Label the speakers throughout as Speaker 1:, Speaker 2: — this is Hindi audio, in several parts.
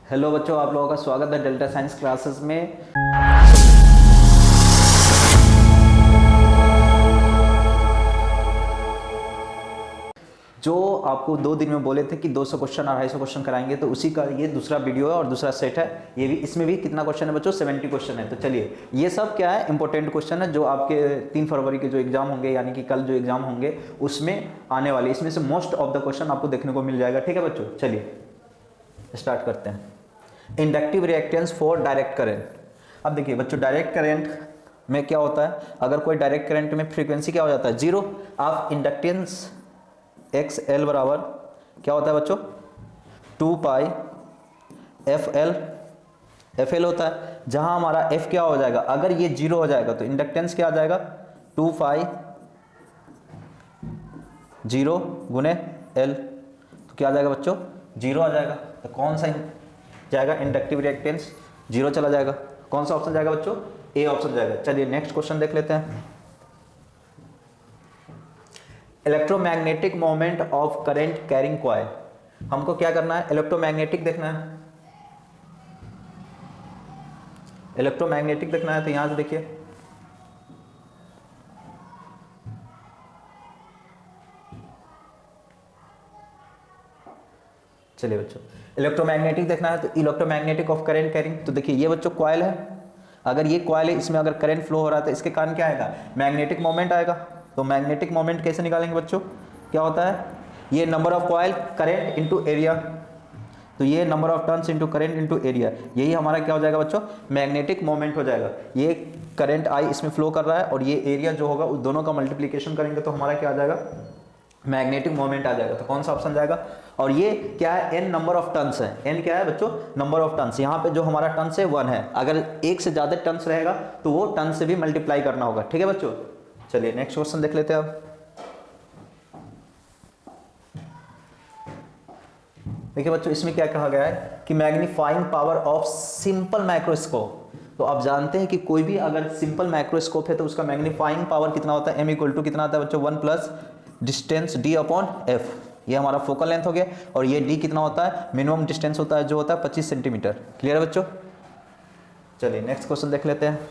Speaker 1: हेलो बच्चों, आप लोगों का स्वागत है डेल्टा साइंस क्लासेस में। जो आपको 2 दिन में बोले थे कि 200 क्वेश्चन और 250 क्वेश्चन कराएंगे, तो उसी का ये दूसरा वीडियो है और दूसरा सेट है। ये भी, इसमें भी कितना क्वेश्चन है बच्चों? 70 क्वेश्चन है। तो चलिए, ये सब क्या है? इंपॉर्टेंट क्वेश्चन है जो आपके 3 फरवरी के जो एग्जाम होंगे, यानी कि कल जो एग्जाम होंगे उसमें आने वाले, इसमें से मोस्ट ऑफ द क्वेश्चन आपको देखने को मिल जाएगा। ठीक है बच्चों, चलिए स्टार्ट करते हैं। Inductive reactance for direct current. अब देखिए बच्चों, डायरेक्ट करंट में क्या होता है? अगर कोई डायरेक्ट करंट में फ्रीक्वेंसी क्या हो जाता है? 0। आप इंडक्टेंस एक्स एल बराबर क्या होता है बच्चों? 2 पाई एफ एल होता है। जहां हमारा एफ क्या हो जाएगा? अगर ये 0 हो जाएगा तो इंडक्टेंस क्या आ जाएगा? 2 पाई 0 गुने एल, तो क्या आ जाएगा बच्चों? 0 आ जाएगा। तो कौन सा जाएगा? इंडक्टिव रिएक्टेंस 0 चला जाएगा। कौन सा ऑप्शन जाएगा बच्चों? ए ऑप्शन जाएगा। चलिए नेक्स्ट क्वेश्चन देख लेते हैं। Electromagnetic moment of current carrying coil. हमको क्या करना है? इलेक्ट्रोमैग्नेटिक देखना है। इलेक्ट्रोमैग्नेटिक देखना है तो यहां से देखिए, चलिए बच्चों इलेक्ट्रोमैग्नेटिक देखना है तो इलेक्ट्रोमैग्नेटिक ऑफ करंट कैरिंग, तो देखिए ये बच्चों कॉइल है। अगर ये कॉइल है, इसमें अगर करंट फ्लो हो रहा है तो इसके कारण क्या आएगा? मैग्नेटिक मोमेंट आएगा। तो मैग्नेटिक मोमेंट कैसे निकालेंगे बच्चों? क्या होता है? ये number of coil current into area, तो ये number of turns into current into area, यही हमारा क्या हो जाएगा बच्चों? मैग्नेटिक मोमेंट हो जाएगा। ये करंट आई इसमें फ्लो कर रहा है और ये एरिया जो होगा उस दोनों का मल्टीप्लिकेशन करेंगे तो हमारा क्या आ जाएगा? मैग्नेटिक मोमेंट आ जाएगा। तो कौन सा ऑप्शन जाएगा? और ये क्या है? एन नंबर ऑफ टर्न्स है। एन क्या है बच्चों? Number of turns. यहाँ पे जो हमारा टर्न्स है 1 है। अगर एक से ज्यादा टर्न्स रहेगा तो वो टर्न से भी मल्टीप्लाई करना होगा। ठीक है बच्चों, चलिए नेक्स्ट क्वेश्चन देख लेते हैं अब। देखिए बच्चों, इसमें क्या कहा गया है कि magnifying power of simple microscope. तो आप जानते हैं कि कोई भी अगर सिंपल माइक्रोस्कोप है तो उसका मैग्नीफाइंग पावर कितना होता है? एम इक्वल टू कितना आता है बच्चों? 1 plus distance D upon F. ये हमारा फोकल लेंथ हो गया। और ये डी कितना होता है? मिनिमम डिस्टेंस होता है जो होता है 25 सेंटीमीटर। क्लियर है बच्चों? चलिए नेक्स्ट क्वेश्चन देख लेते हैं।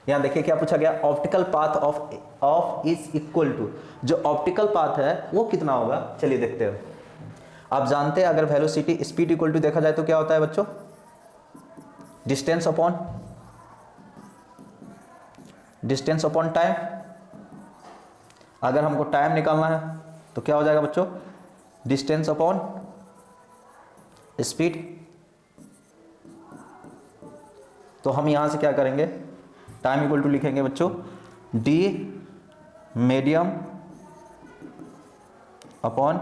Speaker 1: यहां देखिए क्या पूछा गया? Optical path of is equal to, जो ऑप्टिकल पाथ है वो कितना होगा? चलिए देखते हैं। आप जानते हैं अगर वेलोसिटी स्पीड इक्वल टू देखा जाए तो क्या होता है बच्चों? Distance upon time. अगर हमको टाइम निकालना है तो क्या हो जाएगा बच्चों? Distance upon speed. तो हम यहां से क्या करेंगे? टाइम इक्वल टू लिखेंगे बच्चों डी मीडियम अपॉन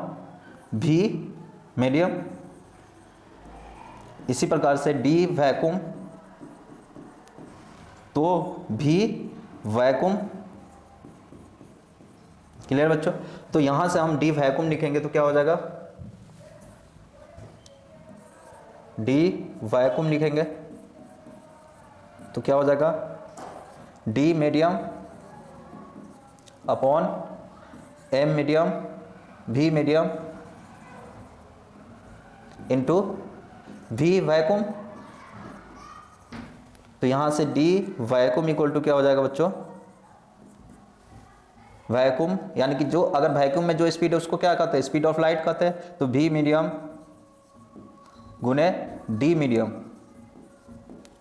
Speaker 1: भी मीडियम। इसी प्रकार से डी वैक्यूम, तो भी वैक्यूम। क्लियर बच्चों? तो यहां से हम डी वैक्यूम लिखेंगे तो क्या हो जाएगा? डी वैक्यूम लिखेंगे तो क्या हो जाएगा? D medium upon M medium भी मीडियम इंटू भी वैक्यूम। तो यहां से डी वैक्यूम इक्वल टू क्या हो जाएगा बच्चों? वैक्यूम, यानी कि जो अगर वैक्यूम में जो स्पीड है उसको क्या कहते हैं? स्पीड ऑफ लाइट कहते हैं। तो भी मीडियम गुने डी मीडियम।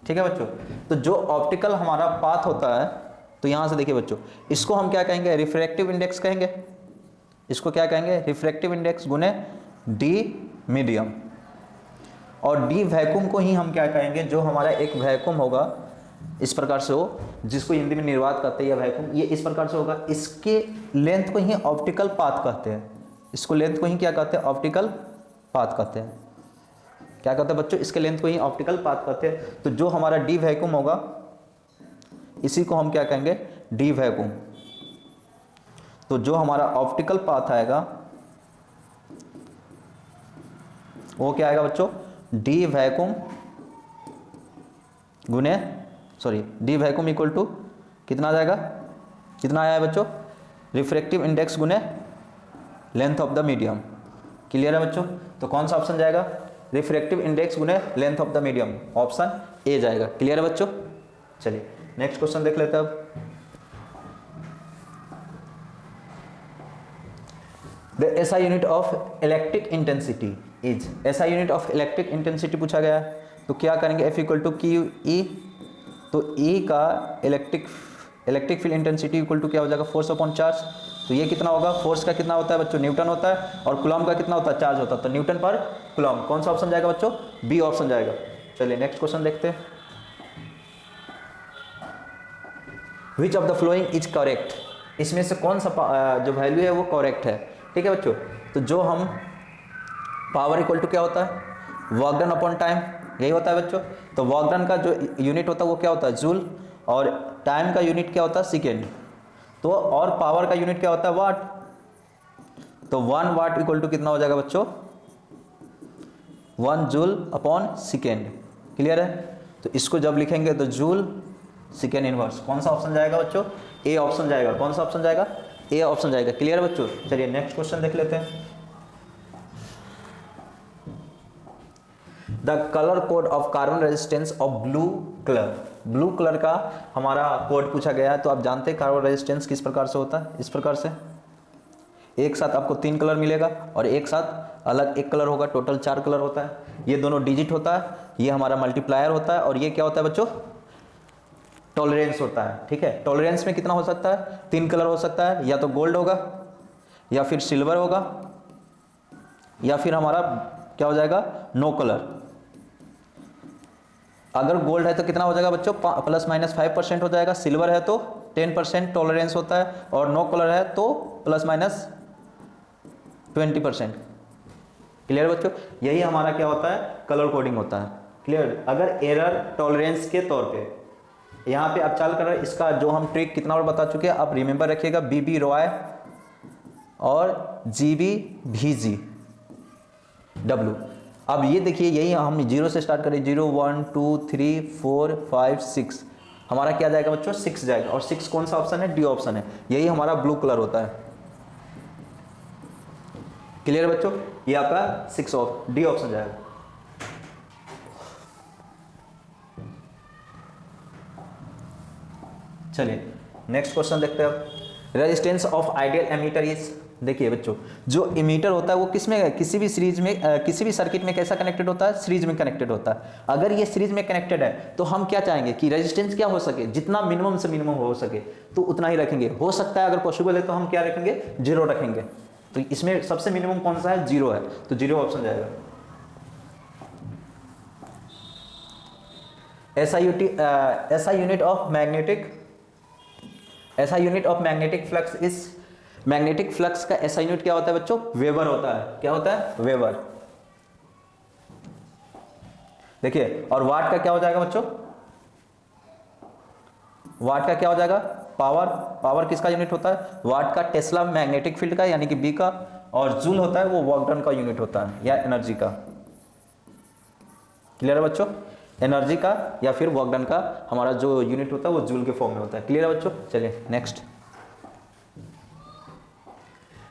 Speaker 1: ठीक है बच्चों? तो जो ऑप्टिकल हमारा पाथ होता है, तो यहां से देखिए बच्चों, इसको हम क्या कहेंगे? रिफ्रैक्टिव इंडेक्स कहेंगे। इसको क्या कहेंगे? रिफ्रैक्टिव इंडेक्स गुने डी मीडियम। और डी वैक्यूम को ही हम क्या कहेंगे? जो हमारा एक वैक्यूम होगा इस प्रकार से हो, जिसको हिंदी में निर्वात कहते हैं या वैक्यूम, ये इस प्रकार से होगा। इसके लेंथ को ही ऑप्टिकल पाथ कहते हैं। इसको लेंथ को ही क्या कहते हैं? ऑप्टिकल पाथ कहते हैं। क्या कहते हैं बच्चों? इसके लेंथ को ही ऑप्टिकल पाथ कहते हैं। तो जो हमारा डी वैक्यूम होगा इसी को हम क्या कहेंगे? D vacuum. तो जो हमारा ऑप्टिकल पाथ आएगा वो क्या आएगा बच्चों? डी वैक्यूम गुने डी वैक्यूम इक्वल टू कितना आ जाएगा? कितना आया है बच्चों? रिफ्रैक्टिव इंडेक्स गुने length of the medium. Clear है बच्चों? तो कौन सा ऑप्शन जाएगा? रिफ्रैक्टिव इंडेक्स गुने length of the medium, option A जाएगा। क्लियर है बच्चों? चलिए नेक्स्ट क्वेश्चन देख लेते हैं अब। The SI unit of electric intensity is, SI unit of electric intensity पूछा गया है, तो क्या करेंगे? F equal to Q E, तो ई का electric field intensity equal to क्या हो जाएगा? Force upon charge. तो ये कितना होगा? फोर्स का कितना होता है बच्चों? न्यूटन होता है, और कूलम का कितना होता है? चार्ज होता है, तो न्यूटन पर कूलम। कौन सा ऑप्शन जाएगा बच्चों? बी ऑप्शन जाएगा। चलिए नेक्स्ट क्वेश्चन देखते हैं। विच of the following is correct, इसमें से कौन सा जो वैल्यू है वो करेक्ट है? ठीक है बच्चों, तो जो हम पावर इक्वल टू क्या होता है? वर्क डन अपॉन टाइम, यही होता है बच्चों। तो वर्क डन का जो यूनिट होता है वो क्या होता है? जूल, और टाइम का यूनिट क्या होता है? सेकेंड। तो और पावर का यूनिट क्या होता है? वाट। तो 1 वाट इक्वल टू कितना हो जाएगा बच्चों? 1 जूल अपॉन सेकेंड। क्लियर है? तो इसको जब लिखेंगे तो जूल सेकेंड इनवर्स। कौन सा ऑप्शन जाएगा बच्चों? ए ऑप्शन जाएगा। कौन सा ऑप्शन जाएगा? ए ऑप्शन जाएगा। क्लियर है बच्चों? चलिए नेक्स्ट क्वेश्चन देख लेते हैं। The colour code of carbon resistance of blue colour, blue colour का हमारा कोड पूछा गया है। तो आप जानते हैं कार्बन रेजिस्टेंस किस प्रकार से होता है? इस प्रकार से, एक साथ आपको 3 कलर मिलेगा और एक साथ अलग 1 कलर होगा, टोटल 4 कलर होता है। ये दोनों डिजिट होता है, ये हमारा मल्टीप्लायर होता है, और ये क्या होता है बच्चों? टॉलरेंस होता है। ठीक है, टॉलरेंस में कितना हो सकता है? 3 कलर हो सकता है, या तो गोल्ड होगा, या फिर सिल्वर होगा, या फिर हमारा क्या हो जाएगा? No colour. अगर गोल्ड है तो कितना हो जाएगा बच्चों? ±5% हो जाएगा। सिल्वर है तो 10% टॉलरेंस होता है, और नो कलर है तो ±20%। क्लियर बच्चों? यही हमारा क्या होता है? कलर कोडिंग होता है। क्लियर? अगर एरर टॉलरेंस के तौर पे यहाँ पे आप चाल कर रहे हैं, इसका जो हम ट्रिक कितना बार बता चुके हैं, आप रिमेंबर रखिएगा। BB रॉय और GB VG W। अब ये देखिए, यही हम 0 से स्टार्ट करें, 0 1 2 3 4 5 6, हमारा क्या जाएगा बच्चों? 6 जाएगा। और 6 कौन सा ऑप्शन है? डी ऑप्शन है। यही हमारा ब्लू कलर होता है। क्लियर है बच्चों? ये आपका 6 डी ऑप्शन जाएगा। चलिए नेक्स्ट क्वेश्चन देखते हैं अब। Resistance of ideal ammeter is, देखिए बच्चों, जो इमीटर होता है वो किस में, किसी भी सीरीज में, किसी भी सर्किट में कैसा कनेक्टेड होता है? सीरीज में कनेक्टेड होता है। अगर ये सीरीज में कनेक्टेड है तो हम क्या चाहेंगे कि रेजिस्टेंस क्या हो सके? जितना मिनिमम से मिनिमम हो सके तो उतना ही रखेंगे। हो सकता है अगर पॉसिबल है तो हम क्या रखेंगे? 0 रखेंगे। तो इसमें सबसे मिनिमम कौन सा है? 0 है, तो 0 ऑप्शन जाएगा। SI unit of magnetic flux is, magnetic flux का SI यूनिट क्या होता है बच्चों? वेबर होता है। क्या होता है? वेबर। देखिए, और वाट का क्या हो जाएगा बच्चों? वाट का क्या हो जाएगा? पावर। पावर किसका यूनिट होता है? वाट का टेस्ला मैग्नेटिक फील्ड का, यानी कि बी का। और जूल होता है वो वर्क डन का यूनिट होता है, या एनर्जी का। क्लियर है बच्चों? एनर्जी का या फिर वर्क डन का हमारा जो यूनिट होता है वो जूल के फॉर्म में होता है। क्लियर है बच्चों? चलिए next.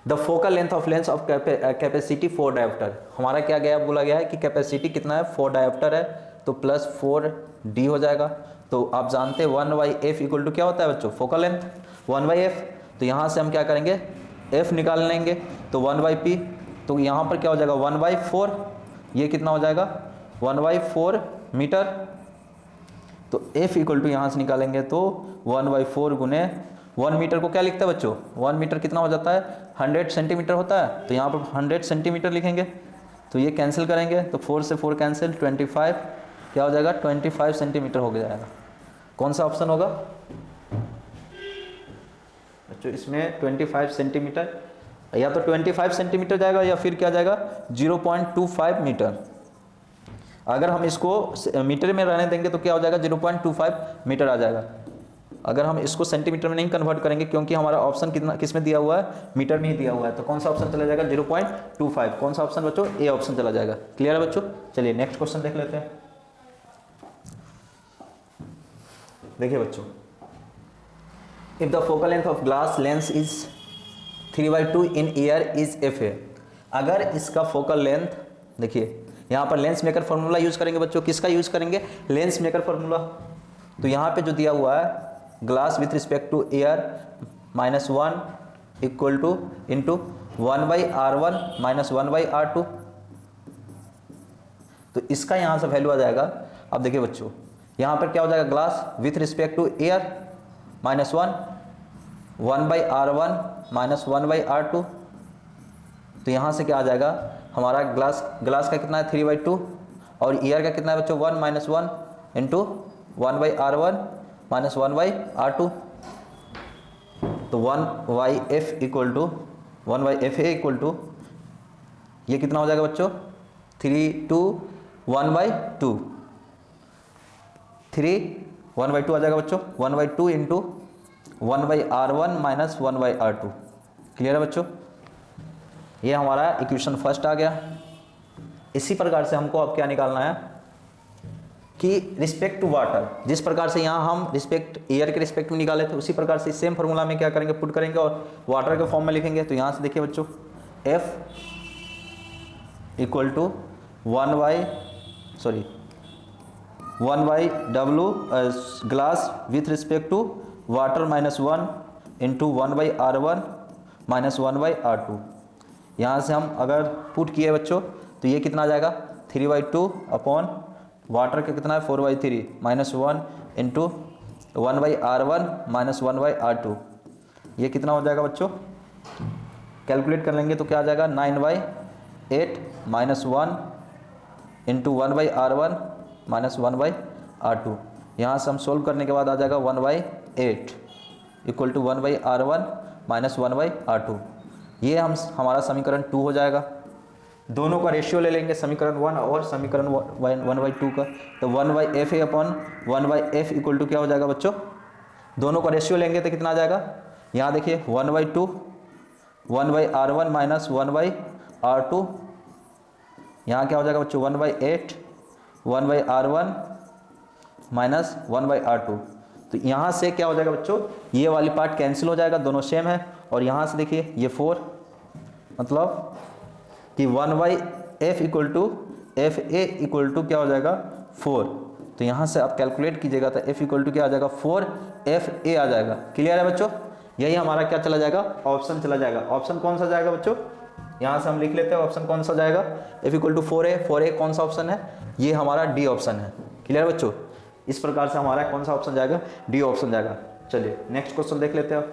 Speaker 1: The focal length of capacity 4 dioptre, हमारा क्या गया? बोला गया है कि कैपेसिटी कितना है? 4 डायोप्टर है, तो +4D हो जाएगा। तो आप जानते हैं 1/f इक्वल टू क्या होता है बच्चों? Focal length 1/f। तो यहाँ से हम क्या करेंगे? f निकाल लेंगे, तो 1/p। तो यहाँ पर क्या हो जाएगा? 1/4। ये कितना हो जाएगा? 1/4 मीटर। तो f इक्वल टू यहाँ से निकालेंगे तो 1/4 गुने 1 मीटर को क्या लिखता है बच्चों? 1 मीटर कितना हो जाता है? 100 सेंटीमीटर होता है। तो यहाँ पर 100 सेंटीमीटर लिखेंगे, तो ये कैंसिल करेंगे, तो 4 से 4 कैंसिल, 25 क्या हो जाएगा? 25 सेंटीमीटर हो जाएगा। कौन सा ऑप्शन होगा बच्चों इसमें? 25 सेंटीमीटर, या तो 25 सेंटीमीटर जाएगा या फिर क्या जाएगा? 0.25 मीटर। अगर हम इसको मीटर में रहने देंगे तो क्या हो जाएगा? 0.25 मीटर आ जाएगा। अगर हम इसको सेंटीमीटर में नहीं कन्वर्ट करेंगे, क्योंकि हमारा ऑप्शन कितना किस में दिया हुआ है? मीटर में ही दिया हुआ है, तो कौन सा ऑप्शन चला जाएगा? 0.25। कौन सा ऑप्शन बच्चों? ए ऑप्शन चला जाएगा। क्लियर है बच्चों? चलिए नेक्स्ट क्वेश्चन देख लेते हैं। देखिए बच्चों, if the focal length of glass lens is 3/2 in year is FA, अगर इसका फोकल लेंथ, देखिए यहाँ पर लेंस मेकर फॉर्मूला यूज करेंगे बच्चों, किसका यूज करेंगे, लेंस मेकर फॉर्मूला। तो यहाँ पे जो दिया हुआ है glass with respect to air -1 equal to into 1/r1 - 1/r2। तो इसका यहाँ से वैल्यू आ जाएगा। अब देखिए बच्चों यहाँ पर क्या हो जाएगा, glass with respect to air -1 1/r1 - 1/r2। तो यहाँ से क्या आ जाएगा हमारा, ग्लास का कितना है 3/2 और ईयर का कितना है बच्चों 1 - 1 इंटू 1/r1 - 1/r2। तो 1/f equal to 1/fa equal to ये कितना हो जाएगा बच्चों 3 2 1/2, 3 1/2 आ जाएगा बच्चों, 1/2 इंटू 1/r1 - 1/r2। क्लियर है बच्चों, ये हमारा इक्वेशन फर्स्ट आ गया। इसी प्रकार से हमको अब क्या निकालना है कि रिस्पेक्ट टू वाटर, जिस प्रकार से यहाँ हम रिस्पेक्ट एयर के रिस्पेक्ट में निकाले थे उसी प्रकार से सेम फार्मूला में क्या करेंगे, पुट करेंगे और वाटर के फॉर्म में लिखेंगे। तो यहाँ से देखिए बच्चों F equal to 1/W glass with respect to water -1 into 1/r1 - 1/r2। यहाँ से हम अगर पुट किए बच्चों तो ये कितना आ जाएगा 3/2 अपॉन वाटर का कितना है 4/3 -1 इंटू 1/r1 - 1/r2। ये कितना हो जाएगा बच्चों, कैलकुलेट कर लेंगे तो क्या आ जाएगा 9/8 -1 इंटू 1/r1 - 1/r2। यहाँ से हम सोल्व करने के बाद आ जाएगा 1/8 इक्वल टू 1/r1 - 1/r2। ये हमारा समीकरण 2 हो जाएगा। दोनों का रेशियो ले लेंगे, समीकरण 1 और समीकरण 1/2 का। तो 1/fa upon 1/f equal to क्या हो जाएगा बच्चों, दोनों का रेशियो लेंगे तो कितना आ जाएगा, यहाँ देखिए 1/2 1/r1 - 1/r2। यहाँ क्या हो जाएगा बच्चों 1/8 1/r1 - 1/r2। तो यहाँ से क्या हो जाएगा बच्चों, ये वाली पार्ट कैंसिल हो जाएगा, दोनों सेम है। और यहाँ से देखिए ये 4 मतलब कि 1/f equal to fa equal to क्या हो जाएगा 4। तो यहाँ से आप कैलकुलेट कीजिएगा तो f इक्वल टू क्या आ जाएगा 4fa आ जाएगा। क्लियर है बच्चों, यही हमारा क्या चला जाएगा, ऑप्शन चला जाएगा। ऑप्शन कौन सा जाएगा बच्चों, यहाँ से हम लिख लेते हैं ऑप्शन कौन सा जाएगा, f इक्वल टू 4a कौन सा ऑप्शन है, ये हमारा डी ऑप्शन है। क्लियर है बच्चों, इस प्रकार से हमारा कौन सा ऑप्शन जाएगा, डी ऑप्शन जाएगा। चलिए नेक्स्ट क्वेश्चन देख लेते हैं।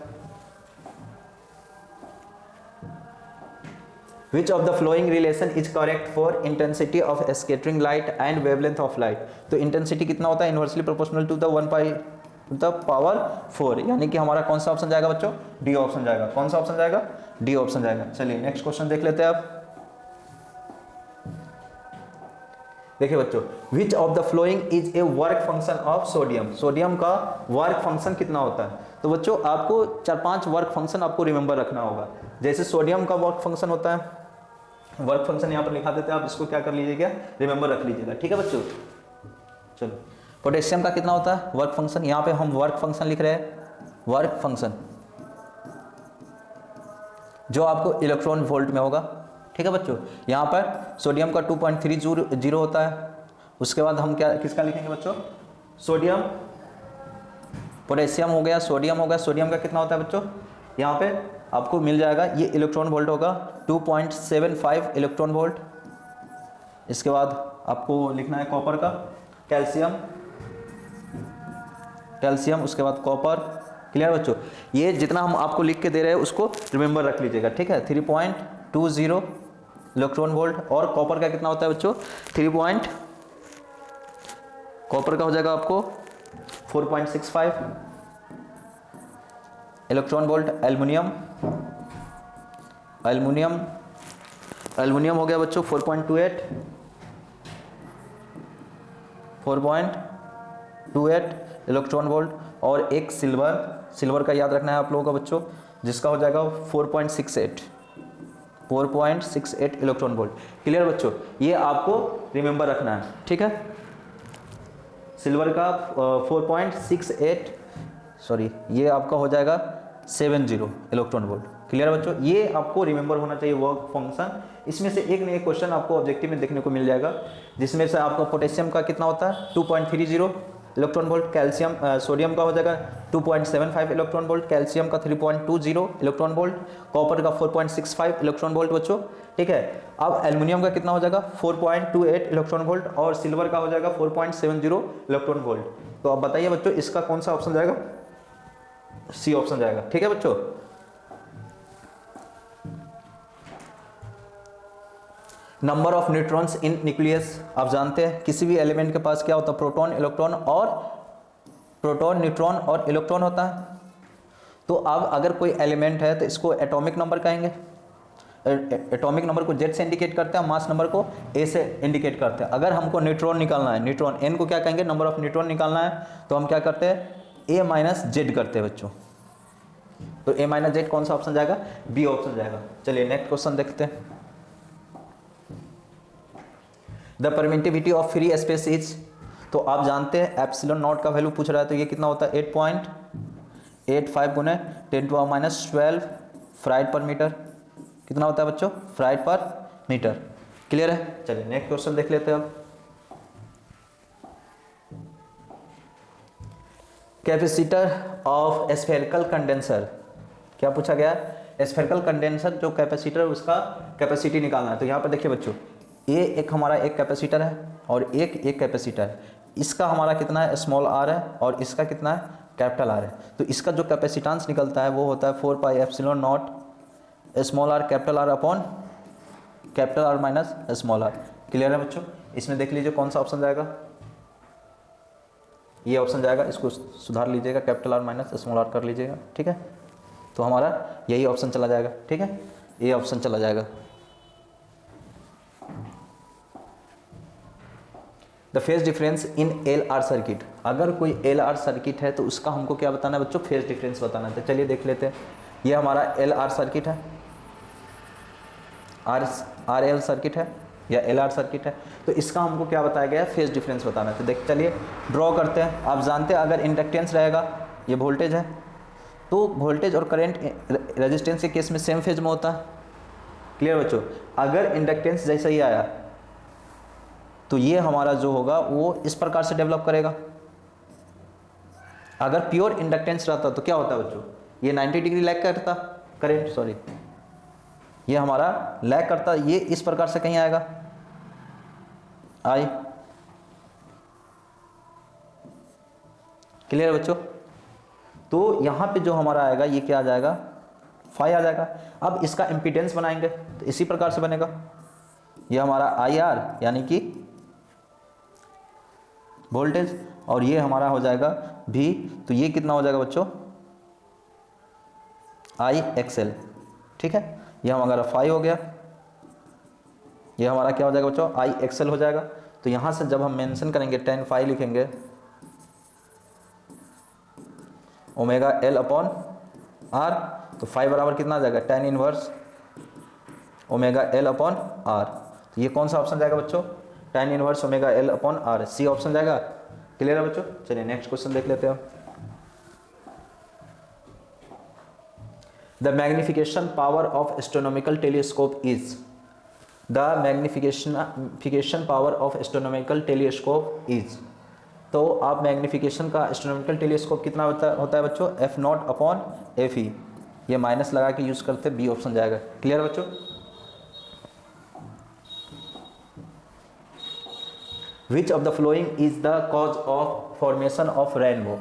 Speaker 1: Which of the following relation is correct for intensity of scattering light and wavelength of light? तो इंटेंसिटी कितना होता है, इनवर्सली प्रोपोर्शनल टू द 1/4, यानी कि हमारा कौन सा ऑप्शन जाएगा बच्चों, डी ऑप्शन जाएगा। कौन सा ऑप्शन जाएगा, डी ऑप्शन जाएगा। चलिए नेक्स्ट क्वेश्चन देख लेते हैं अब। देखिए बच्चों, विच of the following is a work function of sodium, sodium का वर्क फंक्शन कितना होता है। तो बच्चों आपको 4-5 वर्क फंक्शन आपको रिमेंबर रखना होगा। जैसे सोडियम का वर्क फंक्शन होता है, वर्क फंक्शन यहाँ पर लिखा देते हैं, आप इसको क्या कर लीजिएगा, रिमेंबर रख लीजिएगा। ठीक है बच्चों, चलो पोटेशियम का कितना होता है वर्क फंक्शन, यहाँ पे हम वर्क फंक्शन लिख रहे हैं, वर्क फंक्शन जो आपको इलेक्ट्रॉन वोल्ट में होगा। ठीक है बच्चों, यहाँ पर सोडियम का 2.30 होता है। उसके बाद हम क्या किसका लिखेंगे बच्चों, सोडियम, पोटेशियम हो गया, सोडियम हो गया। सोडियम का कितना होता है बच्चों, यहाँ पे आपको मिल जाएगा, ये इलेक्ट्रॉन वोल्ट होगा 2.75 इलेक्ट्रॉन वोल्ट। इसके बाद आपको लिखना है कॉपर का, कैल्शियम, कैल्शियम, उसके बाद कॉपर। क्लियर बच्चों, ये जितना हम आपको लिख के दे रहे हैं उसको रिमेंबर रख लीजिएगा। ठीक है, 3.20 इलेक्ट्रॉन वोल्ट। और कॉपर का कितना होता है बच्चों, कॉपर का हो जाएगा आपको 4.65 इलेक्ट्रॉन वोल्ट। एल्युमिनियम, एल्युमिनियम हो गया बच्चों 4.28 इलेक्ट्रॉन वोल्ट। और एक सिल्वर का याद रखना है आप लोगों का बच्चों, जिसका हो जाएगा 4.68 इलेक्ट्रॉन वोल्ट। क्लियर बच्चों, ये आपको रिमेंबर रखना है। ठीक है, सिल्वर का 4.68 ये आपका हो जाएगा 70 इलेक्ट्रॉन वोल्ट। क्लियर है बच्चों, ये आपको रिमेंबर होना चाहिए वर्क फंक्शन। इसमें से एक न एक क्वेश्चन आपको ऑब्जेक्टिव में देखने को मिल जाएगा, जिसमें से आपको पोटेशियम का कितना होता है 2.30 इलेक्ट्रॉन वोल्ट, कैल्शियम सोडियम का हो जाएगा 2.75 इलेक्ट्रॉन वोल्ट, कैल्शियम का 3.20 इलेक्ट्रॉन वोल्ट, कॉपर का 4.65 इलेक्ट्रॉन वोल्ट बच्चों, ठीक है। अब एल्युमिनियम का कितना हो जाएगा 4.28 इलेक्ट्रॉन वोल्ट, और सिल्वर का हो जाएगा 4.70 इलेक्ट्रॉन वोल्ट। तो अब बताइए बच्चों इसका कौन सा ऑप्शन जाएगा, सी ऑप्शन जाएगा, ठीक है बच्चों। Number of neutrons in nucleus, आप जानते हैं किसी भी एलिमेंट के पास क्या होता है, प्रोटॉन इलेक्ट्रॉन और प्रोटॉन न्यूट्रॉन और इलेक्ट्रॉन होता है। तो अब अगर कोई एलिमेंट है तो इसको एटॉमिक नंबर कहेंगे, एटॉमिक नंबर को जेड से इंडिकेट करते हैं, मास नंबर को ए से इंडिकेट करते हैं। अगर हमको न्यूट्रॉन निकालना है, न्यूट्रॉन एन को क्या कहेंगे, नंबर ऑफ न्यूट्रॉन निकालना है, तो हम क्या करते हैं ए माइनस जेड करते हैं बच्चों। तो ए माइनस जेड कौन सा ऑप्शन जाएगा, बी ऑप्शन जाएगा। चलिए नेक्स्ट क्वेश्चन देखते हैं। The permittivity of free space is, तो आप जानते हैं एप्सिलॉन नॉट का वैल्यू पूछ रहा है, तो ये कितना होता है 8.85 गुने 10⁻12 फ्राइड पर मीटर, कितना होता है बच्चों फ्राइड पर मीटर। क्लियर है, चलिए नेक्स्ट क्वेश्चन देख लेते हैं अब। कैपेसिटर ऑफ स्फेरिकल कंडेंसर, क्या पूछा गया, स्फेरिकल कंडेंसर जो कैपेसिटर उसका कैपेसिटी निकालना है। तो यहाँ पर देखिए बच्चों ये एक हमारा एक कैपेसिटर है और एक कैपेसिटर है, इसका हमारा कितना है स्मॉल आर है और इसका कितना है कैपिटल आर है। तो इसका जो कैपेसिटेंस निकलता है वो होता है 4 pi epsilon nought small R capital R upon capital R minus small R. Clear है बच्चों, इसमें देख लीजिए कौन सा ऑप्शन जाएगा, ये ऑप्शन जाएगा, इसको सुधार लीजिएगा, capital R minus small R कर लीजिएगा, ठीक है। तो हमारा यही ऑप्शन चला जाएगा, ठीक है, ये ऑप्शन चला जाएगा। The phase difference in L R circuit, अगर कोई एल आर सर्किट है तो उसका हमको क्या बताना है बच्चों, फेज डिफरेंस बताना है। तो चलिए देख लेते हैं, ये हमारा एल आर सर्किट है, आर एल सर्किट है या एल आर सर्किट है, तो इसका हमको क्या बताया गया है, फेज डिफरेंस बताना है। तो देख चलिए ड्रॉ करते हैं। आप जानते हैं अगर इंडक्टेंस रहेगा, ये वोल्टेज है, तो वोल्टेज और करंट रेजिस्टेंस के केस में सेम फेज में होता है। क्लियर बच्चों, अगर इंडक्टेंस जैसा ही आया तो ये हमारा जो होगा वो इस प्रकार से डेवलप करेगा। अगर प्योर इंडक्टेंस रहता तो क्या होता बच्चों, ये 90 डिग्री लैग करता, करेंट सॉरी, ये हमारा लैग करता, ये इस प्रकार से कहीं आएगा आई। क्लियर है बच्चों, तो यहां पे जो हमारा आएगा ये क्या आ जाएगा 5 आ जाएगा। अब इसका इम्पीडेंस बनाएंगे तो इसी प्रकार से बनेगा, ये हमारा आई आर यानी कि वोल्टेज, और ये हमारा हो जाएगा भी, तो ये कितना हो जाएगा बच्चों आई एक्सएल, ठीक है। ये हमारा 5 हो गया, ये हमारा क्या हो जाएगा बच्चों आई एक्सएल हो जाएगा। तो यहाँ से जब हम मेंशन करेंगे 10 लिखेंगे ओमेगा एल अपॉन आर, तो 5 बराबर कितना आ जाएगा 10 inverse omega L upon R. तो ये कौन सा ऑप्शन जाएगा बच्चों 10 inverse omega L upon R, C option जाएगा। क्लियर है बच्चों, चलिए नेक्स्ट क्वेश्चन देख लेते हैं। The magnification power of astronomical telescope is, the magnification power of astronomical telescope is, तो आप मैग्निफिकेशन का एस्ट्रोनॉमिकल टेलीस्कोप कितना होता है बच्चों f0 अपॉन fe, ये माइनस लगा के यूज करते हैं, बी ऑप्शन जाएगा। क्लियर है बच्चों, विच of the following is the cause of formation of rainbow,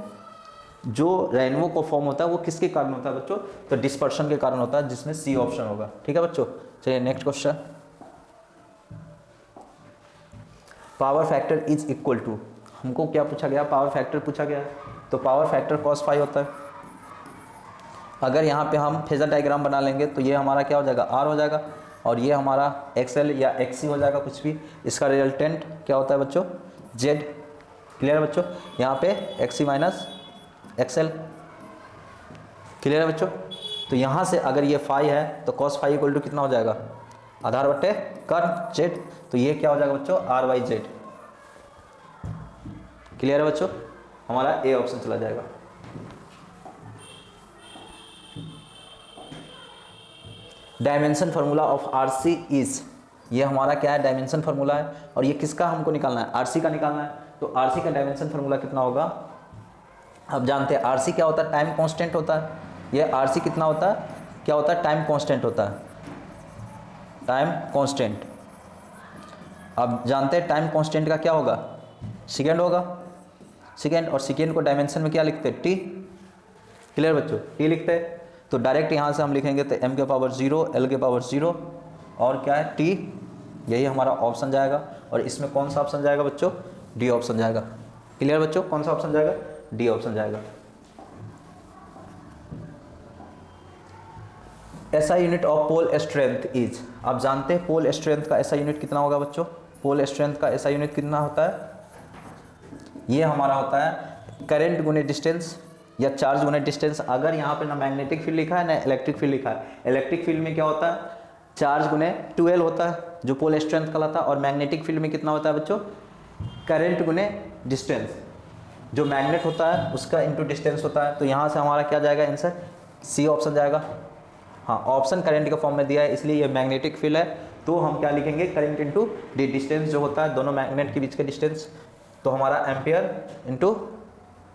Speaker 1: जो रेनबो को फॉर्म होता है वो किसके कारण होता है बच्चों, तो डिस्पर्शन के कारण होता है, जिसमें सी ऑप्शन होगा। ठीक है बच्चों, चलिए next question. Power factor is equal to, हमको क्या पूछा गया, पावर फैक्टर पूछा गया, तो पावर फैक्टर cos फाई होता है। अगर यहाँ पे हम फेजर डायग्राम बना लेंगे तो ये हमारा क्या हो जाएगा R हो जाएगा, और ये हमारा XL या XC हो जाएगा कुछ भी, इसका रिजल्टेंट क्या होता है बच्चों Z। क्लियर है बच्चों, यहाँ पे XC माइनस XL। क्लियर है बच्चों, तो यहाँ से अगर ये फाई है तो cos फाई इक्वल टू कितना हो जाएगा, आधार बट्टे कर्व Z, तो ये क्या हो जाएगा बच्चों R/Z। क्लियर है बच्चों, हमारा ए ऑप्शन चला जाएगा। Dimension formula of R C is, ये हमारा क्या है, डायमेंशन फार्मूला है, और ये किसका हमको निकालना है, आर सी का निकालना है। तो आर सी का डायमेंशन फार्मूला कितना होगा, अब जानते हैं आर सी क्या होता है, टाइम कांस्टेंट होता है। ये आर सी कितना होता है, क्या होता है, टाइम कांस्टेंट होता है, टाइम कांस्टेंट। अब जानते हैं टाइम कांस्टेंट का क्या होगा, सेकेंड होगा, सेकेंड, और सेकेंड को डायमेंशन में क्या लिखते हैं, टी। क्लियर बच्चों, टी लिखते हैं। तो डायरेक्ट यहाँ से हम लिखेंगे तो m के पावर 0, l के पावर 0 और क्या है, t। यही हमारा ऑप्शन जाएगा, और इसमें कौन सा ऑप्शन जाएगा बच्चों, डी ऑप्शन जाएगा। क्लियर बच्चों, कौन सा ऑप्शन जाएगा, डी ऑप्शन जाएगा। ऐसा unit of pole strength is, आप जानते हैं पोल स्ट्रेंथ का ऐसा यूनिट कितना होगा बच्चों, पोल स्ट्रेंथ का ऐसा यूनिट कितना होता है, ये हमारा होता है करंट गुने डिस्टेंस या चार्ज गुने डिस्टेंस। अगर यहाँ पे ना मैग्नेटिक फील्ड लिखा है ना इलेक्ट्रिक फील्ड लिखा है, इलेक्ट्रिक फील्ड में क्या होता है, चार्ज गुने 12 होता है जो पोल स्ट्रेंथ कहलाता है, और मैग्नेटिक फील्ड में कितना होता है बच्चों, करंट गुने डिस्टेंस, जो मैग्नेट होता है उसका इंटू डिस्टेंस होता है। तो यहाँ से हमारा क्या जाएगा आंसर, सी ऑप्शन जाएगा। हाँ, ऑप्शन करंट के फॉर्म में दिया है इसलिए ये मैग्नेटिक फील्ड है, तो हम क्या लिखेंगे, करंट इंटू डी, डिस्टेंस जो होता है दोनों मैग्नेट के बीच का डिस्टेंस, तो हमारा एम्पियर इंटू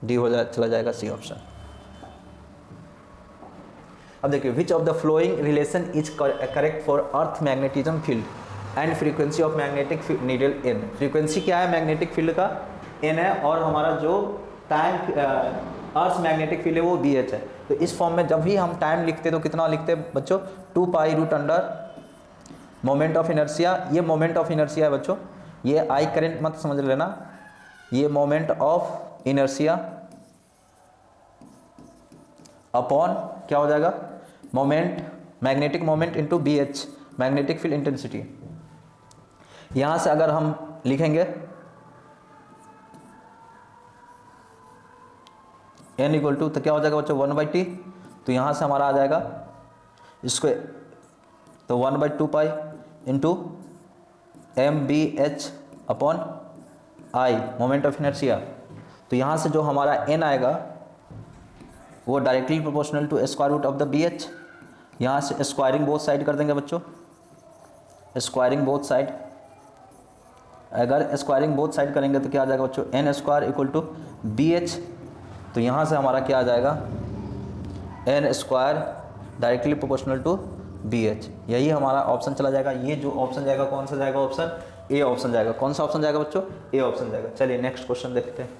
Speaker 1: डी चला जाएगा, सी ऑप्शन। अब देखिए, which of the following relation is correct for earth magnetism field and frequency of magnetic needle N. Frequency क्या है मैग्नेटिक फील्ड का, एन है, और हमारा जो टाइम अर्थ मैग्नेटिक फील्ड है वो बी एच है। तो इस फॉर्म में जब भी हम टाइम लिखते तो कितना लिखते हैं बच्चों, 2 pi root under moment of inertia. ये मोमेंट ऑफ इनर्शिया है बच्चों, ये आई करंट मत समझ लेना, ये मोमेंट ऑफ इनर्शिया अपॉन क्या हो जाएगा, moment, magnetic moment into B H, magnetic field intensity. यहां से अगर हम लिखेंगे n इक्वल टू, तो क्या हो जाएगा बच्चों 1/t, तो यहाँ से हमारा आ जाएगा इसको, तो 1/2 pi into M B H upon I, moment of inertia. तो यहाँ से जो हमारा n आएगा वो directly proportional to square root of the B H. यहाँ से स्क्वायरिंग बोथ साइड कर देंगे बच्चों, स्क्वायरिंग बोथ साइड, अगर स्क्वायरिंग बोथ साइड करेंगे तो क्या आ जाएगा बच्चों, n square equal to B H. तो यहाँ से हमारा क्या आ जाएगा, n square directly proportional to B H, यही हमारा ऑप्शन चला जाएगा। ये जो ऑप्शन जाएगा कौन सा जाएगा, ऑप्शन ए ऑप्शन जाएगा। कौन सा ऑप्शन जाएगा बच्चों, ए ऑप्शन जाएगा। चलिए नेक्स्ट क्वेश्चन देखते हैं।